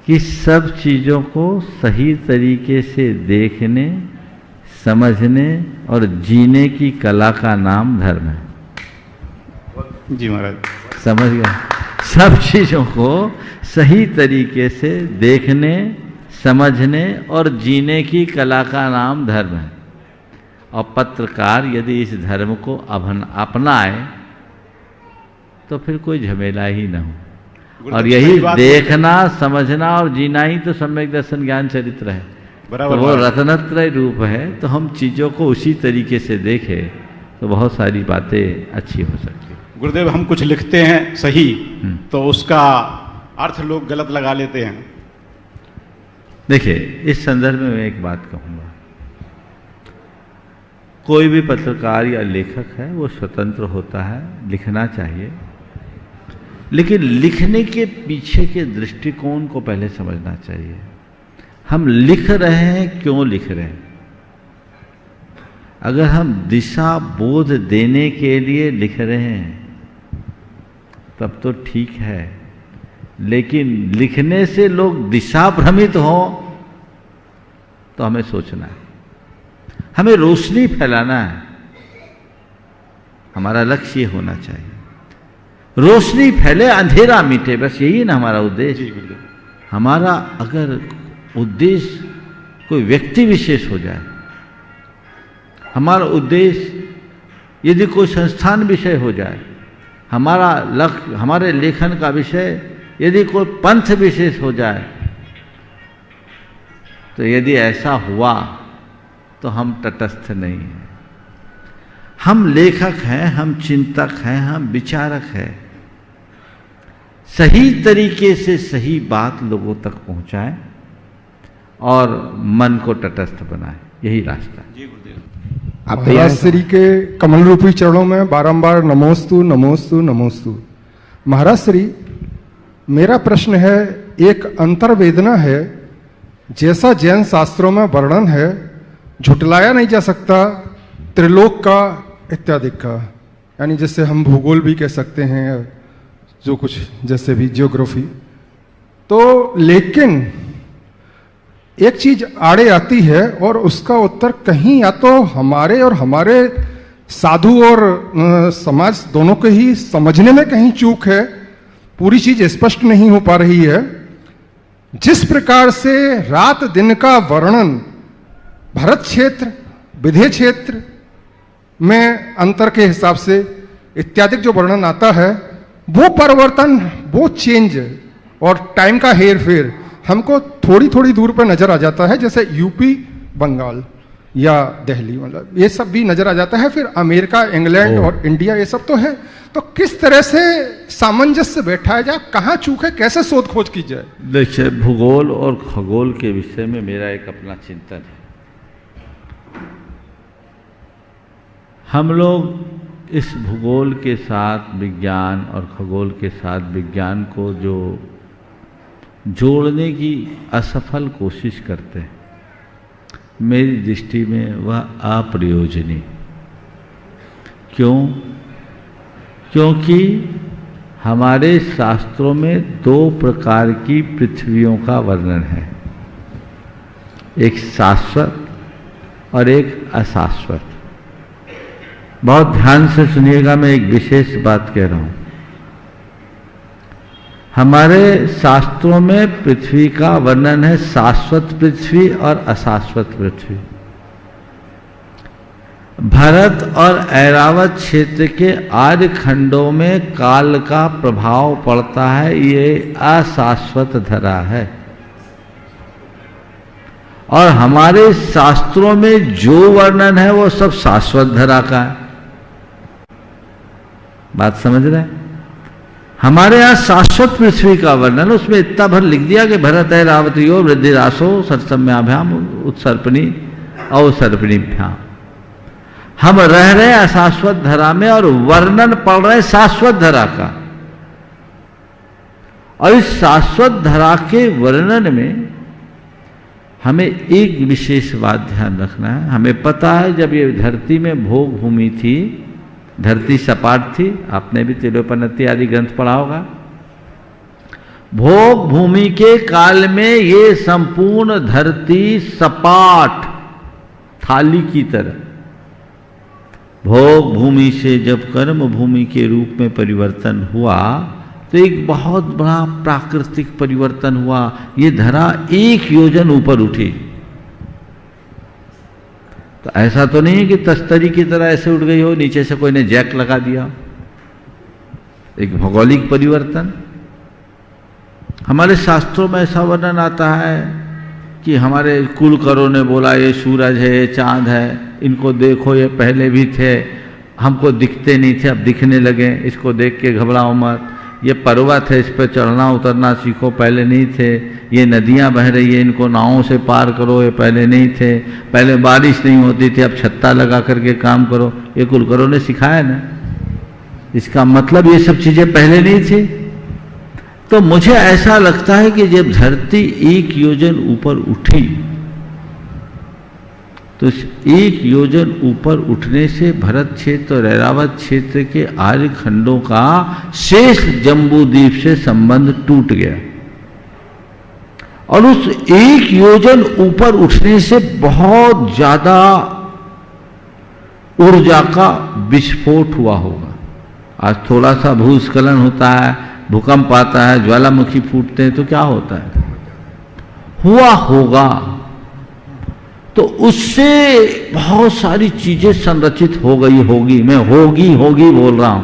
D: कि सब चीज़ों को सही तरीके से देखने, समझने और जीने की कला का नाम धर्म है।
O: जी महाराज,
D: समझ गए? सब चीज़ों को सही तरीके से देखने, समझने और जीने की कला का नाम धर्म है। और पत्रकार यदि इस धर्म को अपनाए तो फिर कोई झमेला ही ना हो। और यही देखना, समझना और जीना ही तो सम्यक दर्शन ज्ञान चरित्र है। तो वो रत्नत्रय रूप है। तो हम चीज़ों को उसी तरीके से देखें तो बहुत सारी बातें अच्छी हो सकती है।
O: गुरुदेव, हम कुछ लिखते हैं सही तो उसका अर्थ लोग गलत लगा लेते हैं।
D: देखिए, इस संदर्भ में मैं एक बात कहूँगा, कोई भी पत्रकार या लेखक है वो स्वतंत्र होता है, लिखना चाहिए, लेकिन लिखने के पीछे के दृष्टिकोण को पहले समझना चाहिए। हम लिख रहे हैं, क्यों लिख रहे हैं? अगर हम दिशा बोध देने के लिए लिख रहे हैं तब तो ठीक है, लेकिन लिखने से लोग दिशा भ्रमित हो तो हमें सोचना है। हमें रोशनी फैलाना है, हमारा लक्ष्य ये होना चाहिए। रोशनी फैले, अंधेरा मिटे, बस यही ना हमारा उद्देश्य। हमारा अगर उद्देश्य कोई व्यक्ति विशेष हो जाए, हमारा उद्देश्य यदि कोई संस्थान विषय हो जाए, हमारा लक्ष्य, हमारे लेखन का विषय यदि कोई पंथ विशेष हो जाए, तो यदि ऐसा हुआ तो हम तटस्थ नहीं हैं। हम लेखक हैं, हम चिंतक हैं, हम विचारक हैं। सही तरीके से सही बात लोगों तक पहुंचाएं और मन को तटस्थ बनाएं, यही रास्ता।
O: जी गुरुदेव।
P: महाराज श्री के कमल रूपी चरणों में बारंबार नमोस्तु नमोस्तु नमोस्तु। महाराज श्री, मेरा प्रश्न है, एक अंतर्वेदना है, जैसा जैन शास्त्रों में वर्णन है, झुटलाया नहीं जा सकता, त्रिलोक का इत्यादि का, यानी जैसे हम भूगोल भी कह सकते हैं, जो कुछ जैसे भी जियोग्राफी। तो लेकिन एक चीज आड़े आती है और उसका उत्तर कहीं या तो हमारे और हमारे साधु और समाज दोनों के ही समझने में कहीं चूक है, पूरी चीज स्पष्ट नहीं हो पा रही है। जिस प्रकार से रात दिन का वर्णन भरत क्षेत्र, विधेय क्षेत्र में अंतर के हिसाब से इत्यादि जो वर्णन आता है, वो परिवर्तन, वो चेंज और टाइम का हेर फेर हमको थोड़ी थोड़ी दूर पर नजर आ जाता है, जैसे यूपी, बंगाल या दिल्ली, मतलब ये सब भी नजर आ जाता है। फिर अमेरिका, इंग्लैंड और इंडिया, ये सब तो है। तो किस तरह से सामंजस्य बैठाया जाए, कहाँ चूक है, कैसे शोध खोज की जाए?
D: देखिए, भूगोल और खगोल के विषय में मेरा एक अपना चिंतन है। हम लोग इस भूगोल के साथ विज्ञान और खगोल के साथ विज्ञान को जो जोड़ने की असफल कोशिश करते हैं, मेरी दृष्टि में वह अप्रयोजनीय। क्यों? क्योंकि हमारे शास्त्रों में दो प्रकार की पृथ्वियों का वर्णन है, एक शाश्वत और एक अशाश्वत। बहुत ध्यान से सुनिएगा, मैं एक विशेष बात कह रहा हूं। हमारे शास्त्रों में पृथ्वी का वर्णन है शाश्वत पृथ्वी और अशाश्वत पृथ्वी। भरत और ऐरावत क्षेत्र के आर्य खंडों में काल का प्रभाव पड़ता है, ये अशाश्वत धरा है। और हमारे शास्त्रों में जो वर्णन है वो सब शाश्वत धरा का है। बात समझ रहे हैं? हमारे यहाँ शाश्वत पृथ्वी का वर्णन, उसमें इतना भर लिख दिया कि भरत ऐरावतियो वृद्धि रासो सत्सम्याभ्याम उत्सर्पणी अवसर्पणीभ्याम। हम रह रहे अशाश्वत धरा में और वर्णन पढ़ रहे शाश्वत धरा का। और इस शाश्वत धरा के वर्णन में हमें एक विशेष बात ध्यान रखना है। हमें पता है जब ये धरती में भोग भूमि थी, धरती सपाट थी, आपने भी तिलोपनिषद आदि ग्रंथ पढ़ा होगा। भोग भूमि के काल में ये संपूर्ण धरती सपाट थाली की तरह, भोग भूमि से जब कर्म भूमि के रूप में परिवर्तन हुआ तो एक बहुत बड़ा प्राकृतिक परिवर्तन हुआ। ये धरा 1 योजन ऊपर उठी। तो ऐसा तो नहीं है कि तस्तरी की तरह ऐसे उठ गई हो, नीचे से कोई ने जैक लगा दिया। एक भौगोलिक परिवर्तन। हमारे शास्त्रों में ऐसा वर्णन आता है कि हमारे कुलकरों ने बोला ये सूरज है, ये चांद है, इनको देखो, ये पहले भी थे, हमको दिखते नहीं थे, अब दिखने लगे, इसको देख के घबराओ मत। ये पर्वत है, इस पर चढ़ना उतरना सीखो, पहले नहीं थे। ये नदियां बह रही है, इनको नावों से पार करो, ये पहले नहीं थे। पहले बारिश नहीं होती थी, अब छत्ता लगा करके काम करो। ये कुलकरों ने सिखाया ना। इसका मतलब ये सब चीजें पहले नहीं थी। तो मुझे ऐसा लगता है कि जब धरती 1 योजन ऊपर उठी तो इस 1 योजन ऊपर उठने से भरत क्षेत्र और ऐरावत क्षेत्र के आर्य खंडों का शेष जम्बूद्वीप से संबंध टूट गया। और उस 1 योजन ऊपर उठने से बहुत ज्यादा ऊर्जा का विस्फोट हुआ होगा। आज थोड़ा सा भूस्खलन होता है, भूकंप आता है, ज्वालामुखी फूटते हैं, तो क्या होता है? हुआ होगा। तो उससे बहुत सारी चीजें संरचित हो गई होगी। मैं होगी बोल रहा हूं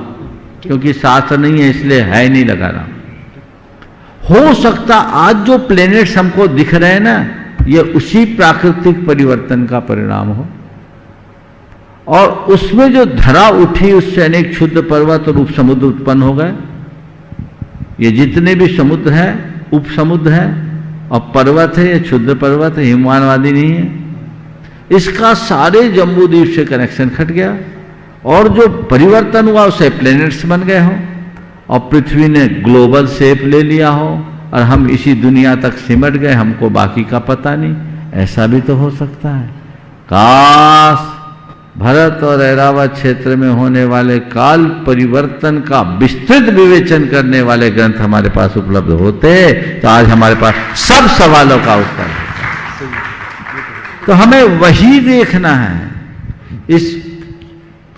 D: क्योंकि शास्त्र नहीं है, इसलिए है नहीं लगा रहा। हो सकता आज जो प्लेनेट्स हमको दिख रहे हैं ना, ये उसी प्राकृतिक परिवर्तन का परिणाम हो। और उसमें जो धरा उठी, उससे अनेक क्षुद्र पर्वत और उपसमुद्र उत्पन्न हो गए। ये जितने भी समुद्र है, उपसमुद्र है और पर्वत है, ये क्षुद्र पर्वत है, हिमवानवादी नहीं है। इसका सारे जम्बूद्वीप से कनेक्शन कट गया और जो परिवर्तन हुआ उसे प्लैनेट्स बन गए हो और पृथ्वी ने ग्लोबल शेप ले लिया हो और हम इसी दुनिया तक सिमट गए, हमको बाकी का पता नहीं। ऐसा भी तो हो सकता है। काश भरत और ऐरावत क्षेत्र में होने वाले काल परिवर्तन का विस्तृत विवेचन करने वाले ग्रंथ हमारे पास उपलब्ध होते तो आज हमारे पास सब सवालों का उत्तर है। तो हमें वही देखना है। इस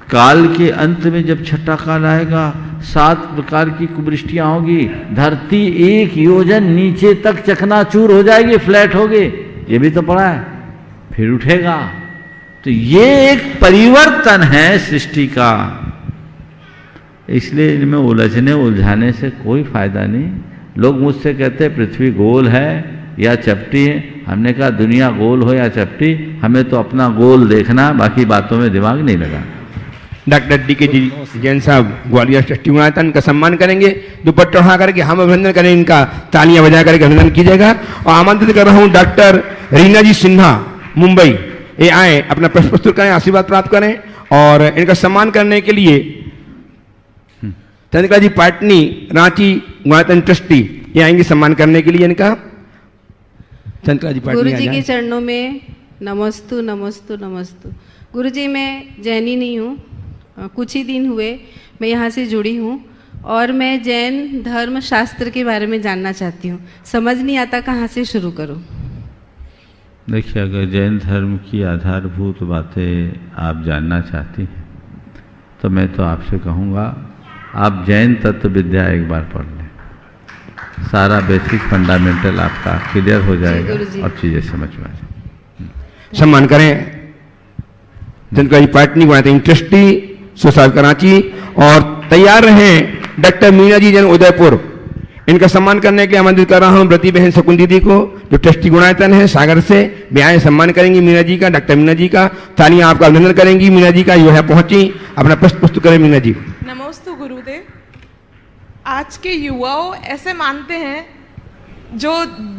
D: काल के अंत में जब छठा काल आएगा, 7 प्रकार की कुवृष्टियां होगी, धरती 1 योजन नीचे तक चकनाचूर हो जाएगी, फ्लैट होगी। ये भी तो पड़ा है, फिर उठेगा। तो ये एक परिवर्तन है सृष्टि का। इसलिए इनमें उलझने उलझाने से कोई फायदा नहीं। लोग मुझसे कहते हैं पृथ्वी गोल है या चपटी है। हमने कहा दुनिया गोल हो या चपटी, हमें तो अपना गोल देखना, बाकी बातों में दिमाग नहीं लगा।
B: डॉक्टर DK जी जैन साहब ग्वालियर ट्रस्टी गुणायतन का सम्मान करेंगे। दुपट्टा उठा करके हम अभिनंदन करें, इनका तालियां बजा करके अभिनंदन कीजिएगा। और आमंत्रित कर रहा हूं डॉक्टर रीना जी सिन्हा मुंबई, ये आए, अपना प्रश्न प्रस्तुत करें, आशीर्वाद प्राप्त करें। और इनका सम्मान करने के लिए चंद्रिका जी पाटनी रांची गुणायतन ट्रस्टी ये आएंगे सम्मान करने के लिए इनका। चंद्रिका जी पाटनी
Q: गुरु जी के चरणों में नमस्तु नमस्तु नमस्तु। गुरु जी मैं जैनी नहीं हूँ, कुछ ही दिन हुए मैं यहाँ से जुड़ी हूँ और मैं जैन धर्म शास्त्र के बारे में जानना चाहती हूँ। समझ नहीं आता कहाँ से शुरू करूँ।
D: देखिए, अगर जैन धर्म की आधारभूत बातें आप जानना चाहती हैं तो मैं तो आपसे कहूँगा आप जैन तत्व विद्या एक बार पढ़ लें। सारा बेसिक फंडामेंटल आपका क्लियर हो जाएगा और चीज़ें समझ में आ जाएंगी।
B: सम्मान करें चंद्रिका जी पाटनी गुणायतन ट्रस्टी सोसाइटी कराची। और तैयार रहें डॉक्टर मीना जी जैन उदयपुर, इनका सम्मान करने के लिए आमंत्रित कर रहा हूं ब्रती बहन शकुन दीदी को, जो ट्रस्टी गुणायतन है सागर से। ब्याह सम्मान करेंगी मीना जी का, डॉक्टर मीना जी का। तालियां आपका अभिनंदन करेंगी। मीना जी का जो है पहुंची, अपना प्रश्न प्रस्तुत करें मीना जी।
R: नमस्ते गुरुदेव। आज के युवाओं ऐसे मानते हैं जो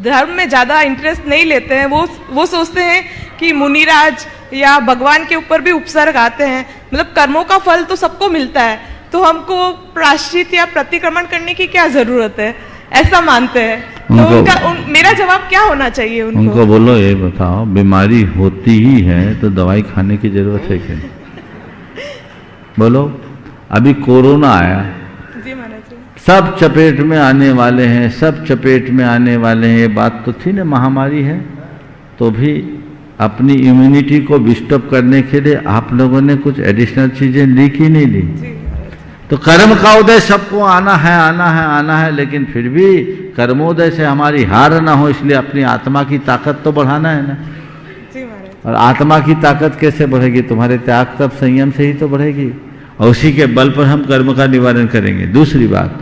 R: धर्म में ज़्यादा इंटरेस्ट नहीं लेते हैं, वो सोचते हैं कि मुनिराज या भगवान के ऊपर भी उपसर्ग आते हैं, मतलब कर्मों का फल तो सबको मिलता है, तो हमको प्रायश्चित या प्रतिक्रमण करने की क्या जरूरत है, ऐसा मानते हैं। तो मेरा जवाब क्या होना चाहिए
D: उनको बोलो, ये बताओ बीमारी होती ही है तो दवाई खाने की जरूरत है क्या? बोलो। अभी कोरोना आया,
R: जी महाराज जी।
D: सब चपेट में आने वाले हैं, सब चपेट में आने वाले हैं, ये बात तो थी ना, महामारी है। तो भी अपनी इम्यूनिटी को बिस्टअप करने के लिए आप लोगों ने कुछ एडिशनल चीजें ली कि नहीं ली? तो कर्म का उदय सबको आना है, आना है, आना है, लेकिन फिर भी कर्मोदय से हमारी हार ना हो, इसलिए अपनी आत्मा की ताकत तो बढ़ाना है ना। और आत्मा की ताकत कैसे बढ़ेगी? तुम्हारे त्याग तप संयम से ही तो बढ़ेगी, और उसी के बल पर हम कर्म का निवारण करेंगे। दूसरी बात,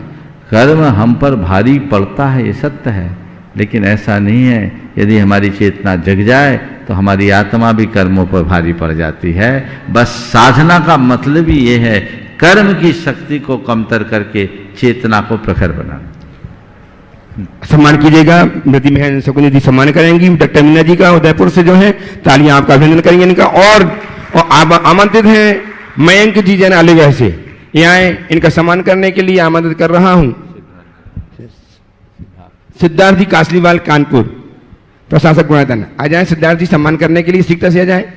D: कर्म हम पर भारी पड़ता है, ये सत्य है, लेकिन ऐसा नहीं है। यदि हमारी चेतना जग जाए तो हमारी आत्मा भी कर्मों पर भारी पड़ जाती है। बस साधना का मतलब ही ये है, कर्म की शक्ति को कमतर करके चेतना को प्रखर बनाना।
B: सम्मान कीजिएगा, मृति बहन शकुनी जी सम्मान करेंगी डॉक्टर मीना जी का, उदयपुर से जो है, तालियां आपका अभिनंदन करेंगे इनका। और आमंत्रित हैं मयंक जी जन अलीगढ़ से, यहाँ इनका सम्मान करने के लिए आमंत्रित कर रहा हूं। सिद्धार्थ जी कासलीवाल कानपुर प्रशासक गुणातन, आ जाए सिद्धार्थ जी सम्मान करने के लिए, सीखता से आ जाए।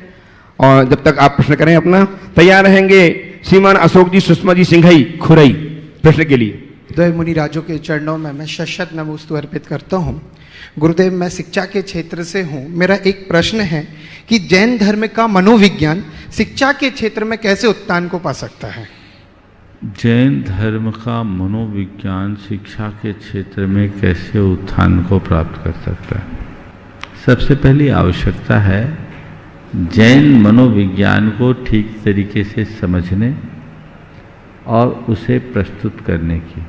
B: और जब तक आप प्रश्न करें अपना तैयार रहेंगे श्रीमान अशोक जी सुषमा जी सिंघई खुरई प्रश्न के लिए।
S: उदय मुनि राजों के चरणों में मैं शत नमोस्तु अर्पित करता हूँ। गुरुदेव, मैं शिक्षा के क्षेत्र से हूँ। मेरा एक प्रश्न है कि जैन धर्म का मनोविज्ञान शिक्षा के क्षेत्र में कैसे उत्थान को पा सकता है?
D: जैन धर्म का मनोविज्ञान शिक्षा के क्षेत्र में कैसे उत्थान को प्राप्त कर सकता है? सबसे पहली आवश्यकता है जैन मनोविज्ञान को ठीक तरीके से समझने और उसे प्रस्तुत करने की।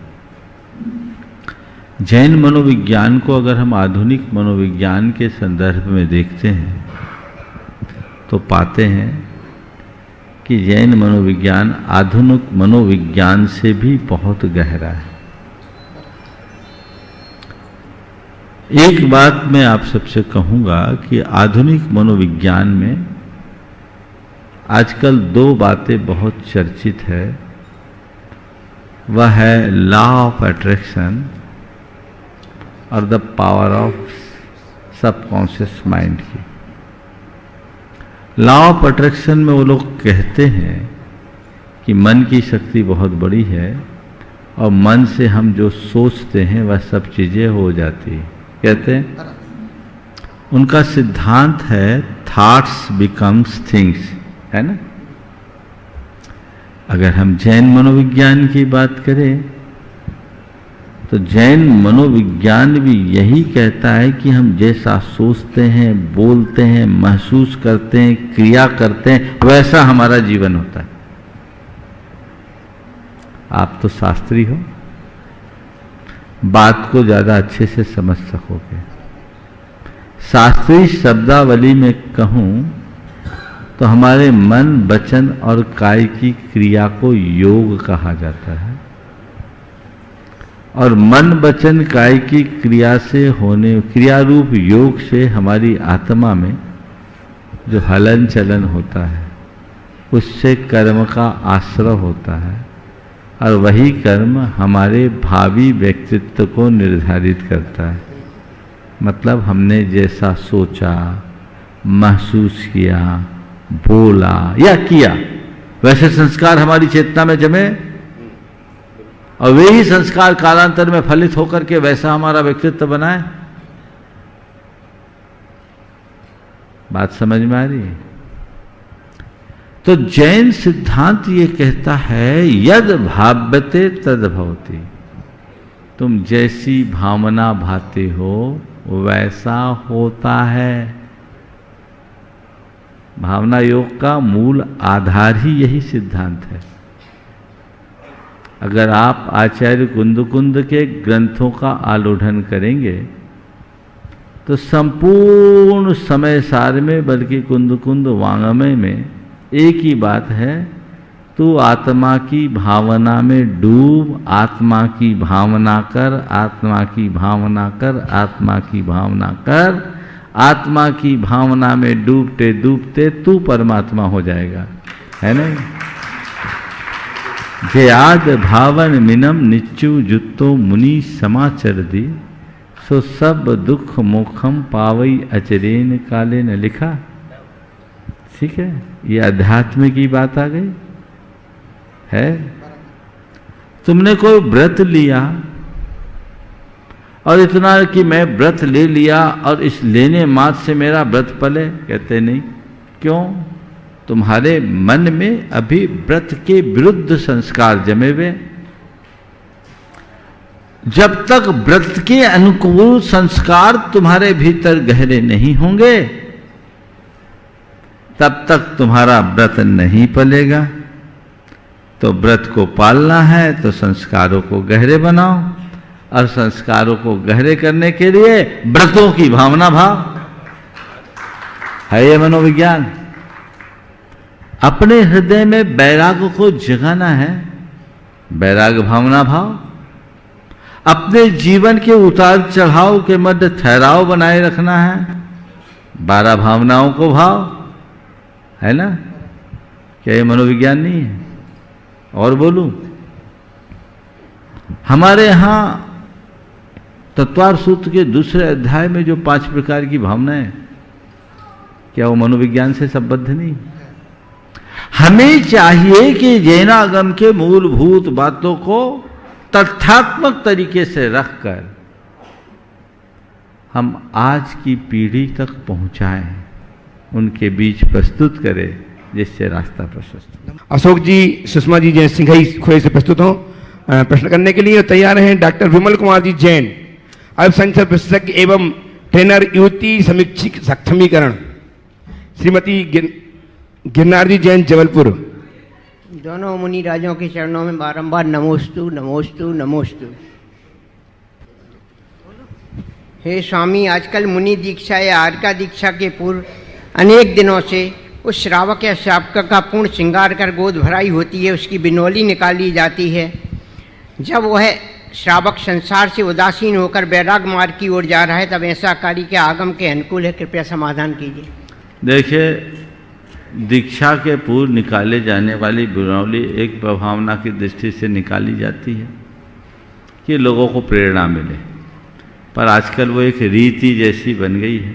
D: जैन मनोविज्ञान को अगर हम आधुनिक मनोविज्ञान के संदर्भ में देखते हैं तो पाते हैं कि जैन मनोविज्ञान आधुनिक मनोविज्ञान से भी बहुत गहरा है। एक बात मैं आप सबसे कहूंगा कि आधुनिक मनोविज्ञान में आजकल दो बातें बहुत चर्चित है। वह है लॉ ऑफ अट्रैक्शन और the power of subconscious mind की। लॉ ऑफ अट्रैक्शन में वो लोग कहते हैं कि मन की शक्ति बहुत बड़ी है और मन से हम जो सोचते हैं वह सब चीज़ें हो जाती हैं। कहते हैं उनका सिद्धांत है थॉट्स बिकम्स थिंग्स, है ना। अगर हम जैन मनोविज्ञान की बात करें तो जैन मनोविज्ञान भी यही कहता है कि हम जैसा सोचते हैं, बोलते हैं, महसूस करते हैं, क्रिया करते हैं, वैसा हमारा जीवन होता है। आप तो शास्त्री हो, बात को ज्यादा अच्छे से समझ सकोगे। शास्त्रीय शब्दावली में कहूं तो हमारे मन, वचन और काय की क्रिया को योग कहा जाता है, और मन, वचन, काय की क्रिया से होने क्रिया रूप योग से हमारी आत्मा में जो हलन चलन होता है उससे कर्म का आश्रय होता है, और वही कर्म हमारे भावी व्यक्तित्व को निर्धारित करता है। मतलब हमने जैसा सोचा, महसूस किया, बोला या किया, वैसे संस्कार हमारी चेतना में जमे, और वे ही संस्कार कालांतर में फलित होकर के वैसा हमारा व्यक्तित्व बनाए। बात समझ में आ रही है? तो जैन सिद्धांत ये कहता है यद भाव्यते तद भवति। तुम जैसी भावना भाते हो वैसा होता है। भावना योग का मूल आधार ही यही सिद्धांत है। अगर आप आचार्य कुंद के ग्रंथों का आलोढ़न करेंगे तो संपूर्ण समय सार में, बल्कि कुंद वांगमय में एक ही बात है, तू आत्मा की भावना में डूब, आत्मा की भावना कर, आत्मा की भावना कर, आत्मा की भावना कर। आत्मा की भावना में डूबते डूबते तू परमात्मा हो जाएगा, है नहीं? जे आद भावन मिनम निच्चु जुत्तो मुनि समाचर दी, सो सब दुख मोखम पावई अचरेन काले न लिखा। ठीक है, ये अध्यात्म की बात आ गई है। तुमने कोई व्रत लिया और इतना कि मैं व्रत ले लिया और इस लेने मात्र से मेरा व्रत पले? कहते नहीं। क्यों? तुम्हारे मन में अभी व्रत के विरुद्ध संस्कार जमे हुए। जब तक व्रत के अनुकूल संस्कार तुम्हारे भीतर गहरे नहीं होंगे तब तक तुम्हारा व्रत नहीं पलेगा। तो व्रत को पालना है तो संस्कारों को गहरे बनाओ, और संस्कारों को गहरे करने के लिए व्रतों की भावना भाव है। ये मनोविज्ञान। अपने हृदय में वैराग्य को जगाना है, वैराग्य भावना भाव। अपने जीवन के उतार चढ़ाव के मध्य ठहराव बनाए रखना है, 12 भावनाओं को भाव है ना। क्या ये मनोविज्ञान नहीं है? और बोलूं, हमारे यहां तत्वार सूत्र के दूसरे अध्याय में जो 5 प्रकार की भावनाएं, क्या वो मनोविज्ञान से संबद्ध नहीं? हमें चाहिए कि जैनागम के मूलभूत बातों को तथ्यात्मक तरीके से रखकर हम आज की पीढ़ी तक पहुंचाएं, उनके बीच प्रस्तुत करें, जिससे रास्ता प्रशस्त।
B: अशोक जी, सुषमा जी जैन सिंघई खोए से प्रस्तुत हो प्रश्न करने के लिए तैयार हैं। डॉक्टर विमल कुमार जी जैन, अल्पसंख्यक विशेषज्ञ एवं ट्रेनर, युवती समीक्षक सक्षमीकरण। श्रीमती गिरनार जी जैन, जबलपुर।
T: दोनों मुनि राजों के चरणों में बारंबार नमोस्तु नमोस्तु नमोस्तु। हे स्वामी, आजकल मुनि दीक्षा या आर्का दीक्षा के पूर्व अनेक दिनों से उस श्रावक या श्रावका का पूर्ण श्रृंगार कर गोद भराई होती है, उसकी बिनौली निकाली जाती है। जब वह श्रावक संसार से उदासीन होकर वैराग मार्ग की ओर जा रहा है, तब ऐसा कार्य के आगम के अनुकूल है? कृपया समाधान कीजिए।
D: देखिए, दीक्षा के पूर्व निकाले जाने वाली बिनौली एक भावना की दृष्टि से निकाली जाती है कि लोगों को प्रेरणा मिले, पर आजकल वो एक रीति जैसी बन गई है।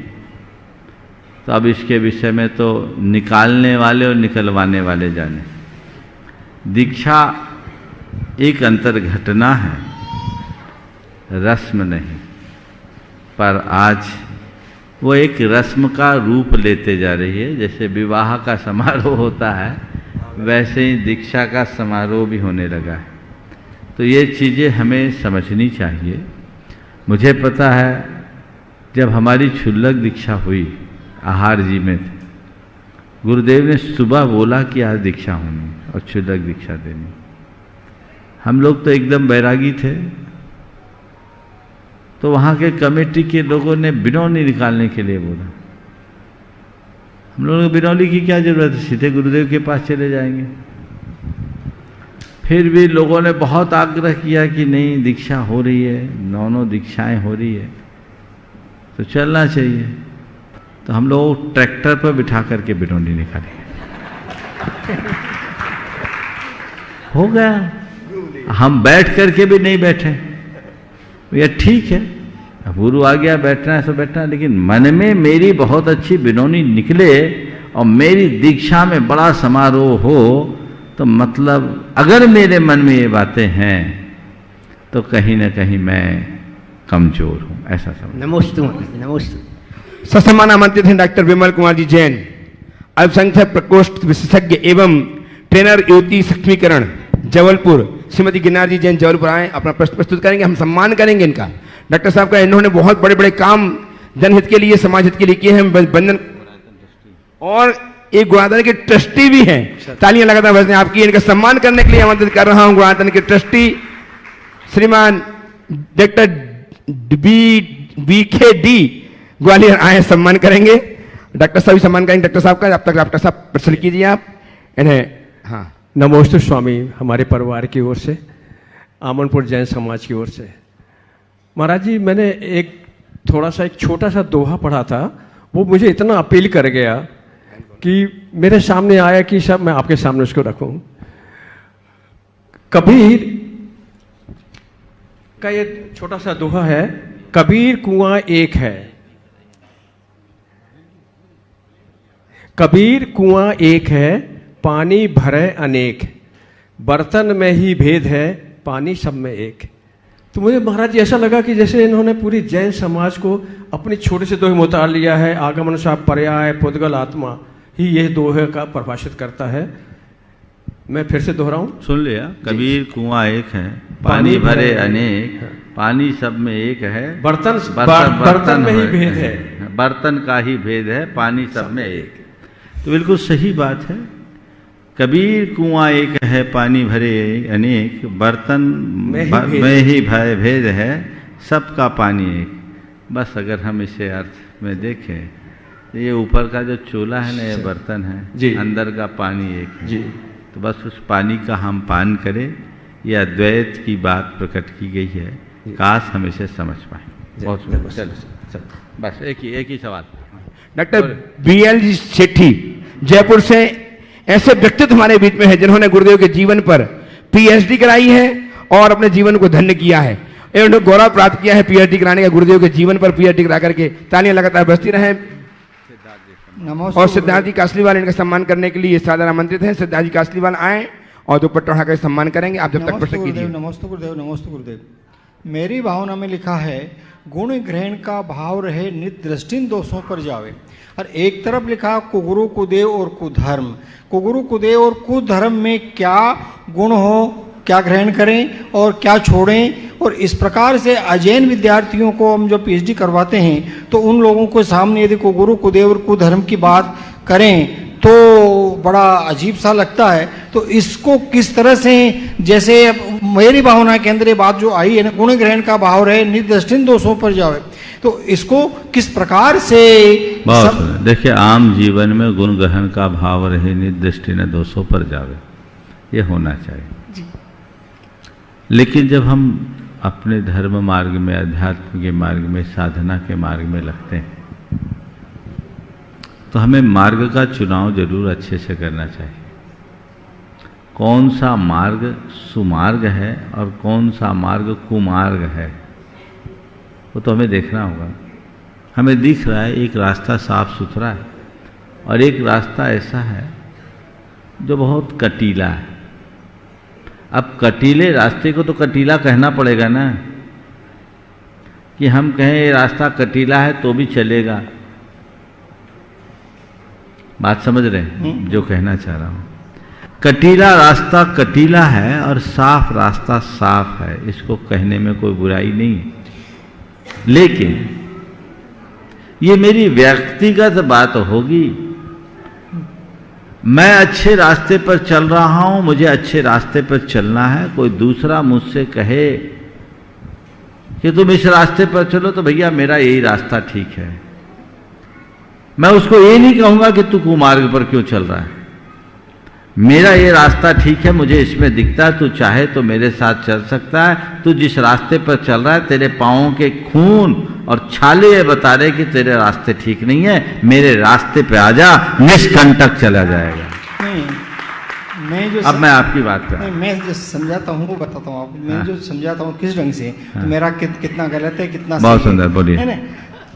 D: तो अब इसके विषय में तो निकालने वाले और निकलवाने वाले जाने। दीक्षा एक अंतर घटना है, रस्म नहीं। पर आज वो एक रस्म का रूप लेते जा रही है। जैसे विवाह का समारोह होता है, वैसे ही दीक्षा का समारोह भी होने लगा है। तो ये चीज़ें हमें समझनी चाहिए। मुझे पता है, जब हमारी क्षुल्लक दीक्षा हुई, आहार जी में थे, गुरुदेव ने सुबह बोला कि आज दीक्षा होनी और क्षुल्लक दीक्षा देनी। हम लोग तो एकदम बैरागी थे, तो वहाँ के कमेटी के लोगों ने बिनौली निकालने के लिए बोला। हम लोगों को बिनौली की क्या जरूरत है, सीधे गुरुदेव के पास चले जाएंगे। फिर भी लोगों ने बहुत आग्रह किया कि नहीं, दीक्षा हो रही है, 9 दीक्षाएं हो रही है, तो चलना चाहिए। तो हम लोग ट्रैक्टर पर बिठा करके बिनौली निकाले। हो गया। हम बैठ करके भी नहीं बैठे, ये ठीक है, गुरु आ गया, बैठना है तो बैठना है, लेकिन मन में मेरी बहुत अच्छी बिनौली निकले और मेरी दीक्षा में बड़ा समारोह हो, तो मतलब अगर मेरे मन में ये बातें हैं तो कहीं ना कहीं मैं कमजोर हूं, ऐसा समझ।
T: नमोस्तु नमोस्तु।
B: ससम्मान आमंत्रित हैं डॉक्टर विमल कुमार जी जैन, अल्पसंख्यक प्रकोष्ठ विशेषज्ञ एवं ट्रेनर, युवती सक्षमीकरण, जबलपुर। श्रीमती गिरनार जी जैन, जबलपुर आए, अपना प्रश्न प्रस्तुत करेंगे। हम सम्मान करेंगे इनका। डॉक्टर साहब का, इन्होंने बहुत बड़े बड़े काम जनहित के लिए, समाज हित के लिए किए हैं। बंधन और एक गुणातन के ट्रस्टी भी हैं। तालियां लगातार बजने आपकी। इनका सम्मान करने के लिए आमंत्रित कर रहा हूं गुणातन के ट्रस्टी श्रीमान डॉक्टर BKD ग्वालियर आए, सम्मान करेंगे। डॉक्टर साहब भी सम्मान करेंगे डॉक्टर साहब का। अब तक डॉक्टर साहब प्रश्न कीजिए आप इन्हें। हाँ,
U: नमोस्तु स्वामी, हमारे परिवार की ओर से, आमनपुर जैन समाज की ओर से। महाराज जी, मैंने एक छोटा सा दोहा पढ़ा था, वो मुझे इतना अपील कर गया कि मेरे सामने आया कि सब मैं आपके सामने उसको रखूं। कबीर का ये छोटा सा दोहा है, कबीर कुआं एक है, कबीर कुआं एक है, पानी भरे अनेक, बर्तन में ही भेद है, पानी सब में एक। तो मुझे महाराज जी ऐसा लगा कि जैसे इन्होंने पूरी जैन समाज को अपनी छोटे से दोहे में उतार लिया है। आगमन साप पर्याय पुद्गल आत्मा ही ये दोहे का परिभाषित करता है। मैं फिर से दोहराऊं,
D: सुन लिया। कबीर कुआं एक है, पानी भरे अनेक, पानी सब में एक है,
U: बर्तन में ही भेद है,
D: बर्तन का ही भेद है, पानी सब में एक। तो बिल्कुल सही बात है। कबीर कुआं एक है, पानी भरे अनेक, बर्तन में ही भेद है, सबका पानी एक। बस अगर हम इसे अर्थ में देखें तो ये ऊपर का जो चूल्हा है ना, ये बर्तन है, अंदर का पानी एक है। तो बस उस पानी का हम पान करें, ये अद्वैत की बात प्रकट की गई है। काश हम इसे समझ पाए। बहुत चलो बस एक ही सवाल।
B: डॉक्टर BL जी सेठी जयपुर से ऐसे व्यक्तित्व हमारे बीच में है जिन्होंने गुरुदेव के जीवन पर PhD कराई है और अपने जीवन को धन्य किया है। इन्होंने गौरव प्राप्त किया है PhD कराने का। गुरुदेव के जीवन पर PhD करा करके तालियां लगातार बजती रहे। और सिद्धार्थ जी कासलीवाल इनका सम्मान करने के लिए सादर आमंत्रित हैं। सिद्धार्थ जी कासलीवाल आए और दुपट्टा उठाकर सम्मान करेंगे। आप जब तक प्रश्न कीजिए।
A: नमस्ते गुरुदेव, नमस्ते गुरुदेव। मेरी भावना में लिखा है, गुण ग्रहण का भाव रहे नित दृष्टि दोषों पर जावे। और एक तरफ लिखा कुगुरु कुदेव और कुधर्म। कुगुरु कुदेव और कुधर्म में क्या गुण हो, क्या ग्रहण करें और क्या छोड़ें। और इस प्रकार से अजैन विद्यार्थियों को हम जो PhD करवाते हैं तो उन लोगों को सामने यदि कुगुरु कुदेव और कुधर्म की बात करें तो बड़ा अजीब सा लगता है। तो इसको किस तरह से, जैसे मेरी भावना के अंदर ये बात जो आई है ना, गुण ग्रहण का भाव रहे निर्दृष्टि दोषों पर जावे, तो इसको किस प्रकार से
D: देखिए, आम जीवन में गुण ग्रहण का भाव रहे निर्दृष्टि न दोषों पर जावे, ये होना चाहिए। लेकिन जब हम अपने धर्म मार्ग में, अध्यात्म के मार्ग में, साधना के मार्ग में लगते हैं तो हमें मार्ग का चुनाव जरूर अच्छे से करना चाहिए। कौन सा मार्ग सुमार्ग है और कौन सा मार्ग कुमार्ग है, वो तो हमें देखना होगा। हमें दिख रहा है एक रास्ता साफ सुथरा है और एक रास्ता ऐसा है जो बहुत कटीला है। अब कटीले रास्ते को तो कटीला कहना पड़ेगा ना, कि हम कहें ये रास्ता कटीला है तो भी चलेगा। बात समझ रहे हैं जो कहना चाह रहा हूं? कटीला रास्ता कटीला है और साफ रास्ता साफ है, इसको कहने में कोई बुराई नहीं है। लेकिन ये मेरी व्यक्तिगत बात होगी। मैं अच्छे रास्ते पर चल रहा हूं, मुझे अच्छे रास्ते पर चलना है। कोई दूसरा मुझसे कहे कि तुम इस रास्ते पर चलो, तो भैया मेरा यही रास्ता ठीक है। मैं उसको ये नहीं कहूंगा कि तू कुमार्ग पर क्यों चल रहा है। मेरा ये रास्ता ठीक है, मुझे इसमें दिखता है, तू चाहे तो मेरे साथ चल सकता है। तू जिस रास्ते पर चल रहा है, तेरे पाँवों के खून और छाले ये बता रहे कि तेरे रास्ते ठीक नहीं है, मेरे रास्ते पे आ जा, निष्कंटक चला जाएगा।
A: मैं जो
D: अब मैं आपकी बात कर,
A: मैं जो समझाता हूँ वो बताता हूँ आपको। मैं जो समझाता हूँ किस ढंग से, तो मेरा कितना गलत है कितना
D: बहुत सुंदर बोलिए।
A: है ना,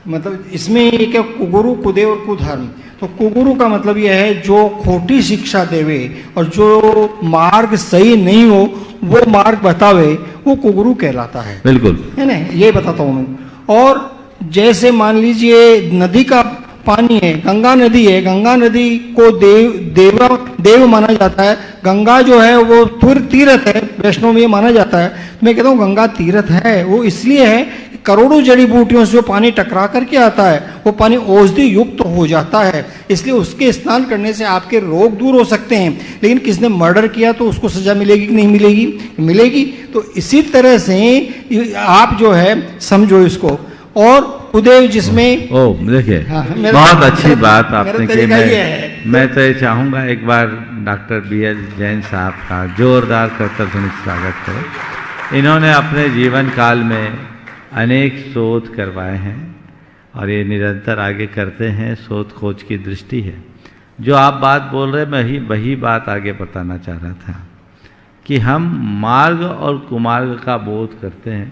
A: मतलब इसमें एक है कुगुरु कुदेव और कुधर्म। तो कुगुरु का मतलब यह है जो खोटी शिक्षा देवे और जो मार्ग सही नहीं हो वो मार्ग बतावे, वो कुगुरु कहलाता है।
D: बिल्कुल,
A: है ना, ये बताता हूँ मैं। और जैसे मान लीजिए नदी का पानी है, गंगा नदी है, गंगा नदी को देव माना जाता है। गंगा जो है वो तीर्थ है, वैष्णव में माना जाता है। मैं कहता हूँ गंगा तीर्थ है, वो इसलिए है करोड़ों जड़ी बूटियों से जो पानी टकरा करके आता है वो पानी औषधि युक्त हो जाता है, इसलिए उसके स्नान करने से आपके रोग दूर हो सकते हैं। लेकिन किसने मर्डर किया तो उसको सजा मिलेगी कि नहीं मिलेगी? मिलेगी। तो इसी तरह से आप जो है समझो इसको। और कुदेव जिसमें
D: देखिए, बहुत अच्छी बात आपने की। मैं तो ये चाहूँगा एक बार डॉक्टर BL जैन साहब का जोरदार कर्तव्यनिष्ठ स्वागत करें। इन्होंने अपने जीवन काल में अनेक शोध करवाए हैं और ये निरंतर आगे करते हैं। शोध खोज की दृष्टि है। जो आप बात बोल रहे, मैं वही बात आगे बताना चाह रहा था कि हम मार्ग और कुमार्ग का बोध करते हैं।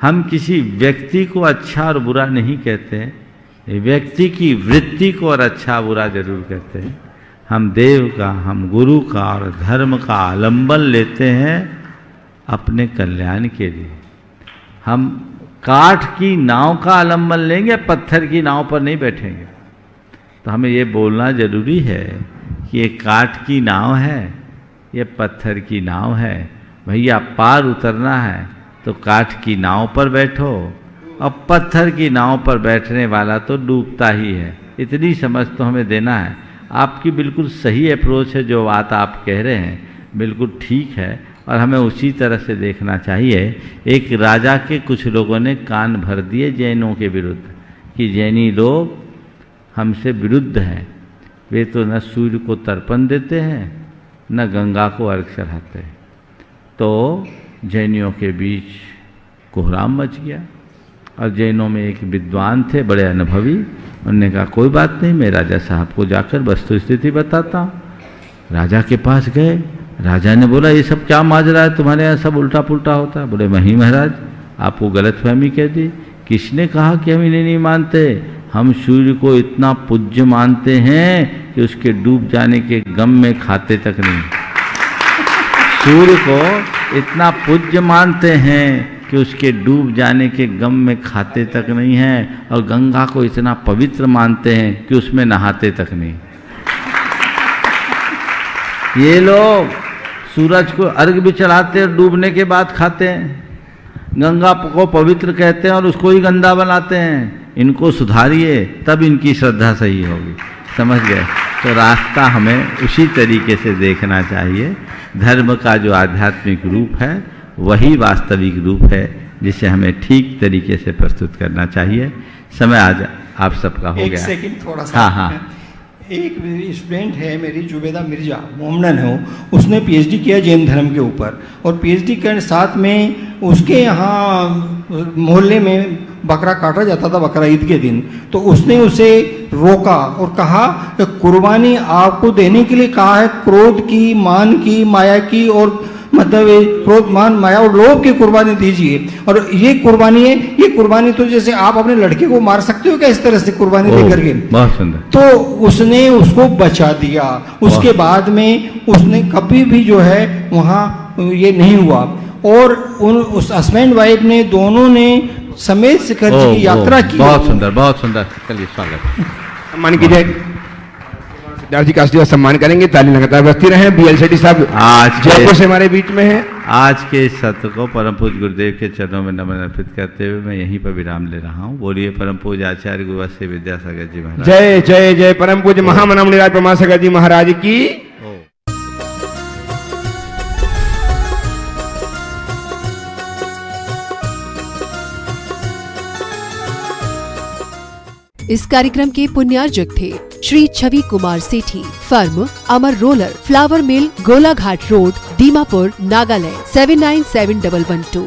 D: हम किसी व्यक्ति को अच्छा और बुरा नहीं कहते हैं, व्यक्ति की वृत्ति को और अच्छा बुरा जरूर कहते हैं। हम देव का, हम गुरु का और धर्म का आलंबन लेते हैं अपने कल्याण के लिए। हम काठ की नाव का आलम्बन लेंगे, पत्थर की नाव पर नहीं बैठेंगे। तो हमें ये बोलना जरूरी है कि ये काठ की नाव है, ये पत्थर की नाव है। भैया पार उतरना है तो काठ की नाव पर बैठो, अब पत्थर की नाव पर बैठने वाला तो डूबता ही है। इतनी समझ तो हमें देना है। आपकी बिल्कुल सही अप्रोच है, जो बात आप कह रहे हैं बिल्कुल ठीक है और हमें उसी तरह से देखना चाहिए। एक राजा के कुछ लोगों ने कान भर दिए जैनों के विरुद्ध कि जैनी लोग हमसे विरुद्ध हैं, वे तो न सूर्य को तर्पण देते हैं न गंगा को अर्घ चढ़ाते हैं। तो जैनियों के बीच कोहराम मच गया और जैनों में एक विद्वान थे, बड़े अनुभवी। उन्होंने कहा कोई बात नहीं, मैं राजा साहब को जाकर वस्तु स्थिति बताता हूँ। राजा के पास गए, राजा ने बोला ये सब क्या माजरा है, तुम्हारे यहाँ सब उल्टा पुल्टा होता है। बोले नहीं महाराज, आपको गलतफहमी कह दी। किसने कहा कि हम इन्हें नहीं मानते? हम सूर्य को इतना पूज्य मानते हैं कि उसके डूब जाने के गम में खाते तक नहीं। सूर्य को इतना पूज्य मानते हैं कि उसके डूब जाने के गम में खाते तक नहीं हैं, और गंगा को इतना पवित्र मानते हैं कि उसमें नहाते तक नहीं। ये लोग सूरज को अर्घ भी चढ़ाते और डूबने के बाद खाते हैं, गंगा को पवित्र कहते हैं और उसको ही गंदा बनाते हैं। इनको सुधारिए तब इनकी श्रद्धा सही होगी। समझ गए? तो रास्ता हमें उसी तरीके से देखना चाहिए। धर्म का जो आध्यात्मिक रूप है वही वास्तविक रूप है, जिसे हमें ठीक तरीके से प्रस्तुत करना चाहिए। समय आज आप सबका हो
A: एक
D: गया।
A: सेकंड थोड़ा सा।
D: हाँ हाँ।
A: एक स्टूडेंट है मेरी, जुबेदा मिर्जा, मोमडन है वो। उसने पीएचडी किया जैन धर्म के ऊपर, और पीएचडी के साथ में उसके यहाँ मोहल्ले में बकरा काटा जाता था बकरा ईद के दिन। तो उसने उसे रोका और कहा कि कुर्बानी आपको देने के लिए कहा है, क्रोध की, मान की, माया की, और मतलब क्रोध, मान, माया और लोभ की कुर्बानी दीजिए। और ये कुर्बानी है, ये कुर्बानी तो जैसे आप अपने लड़के को मार सकते हो क्या इस तरह से कुर्बानी दे करके?
D: बहुत सुंदर।
A: तो उसने उसको बचा दिया। उसके बाद में उसने कभी भी जो है वहाँ ये नहीं हुआ। और उस हस्बैंड वाइफ ने दोनों ने समेत शिखर जी की यात्रा की।
D: बहुत सुंदर, बहुत सुंदर। चलिए स्वागत।
B: सम्मान कीजिए। सिद्धार्थ जी का असली सम्मान करेंगे। ताली लगातार बजती रहे। बीएल सेठी साहब
D: आज
B: जयपुर से हमारे बीच में हैं।
D: आज के इस सत्र को परम पूज्य गुरुदेव के चरणों में नमन अर्पित करते हुए मैं यहीं पर विराम ले रहा हूँ। बोलिए परम पूज्य आचार्य गुरुवत्स्य विद्यासागर जी महाराज।
B: जय जय जय। परम पूज्य महामनामणिराज प्रमासागर जी महाराज की।
C: इस कार्यक्रम के पुण्यार्जक थे श्री छवि कुमार सेठी, फर्म अमर रोलर, फ्लावर मिल, गोलाघाट रोड, दीमापुर, नागालैंड 797112।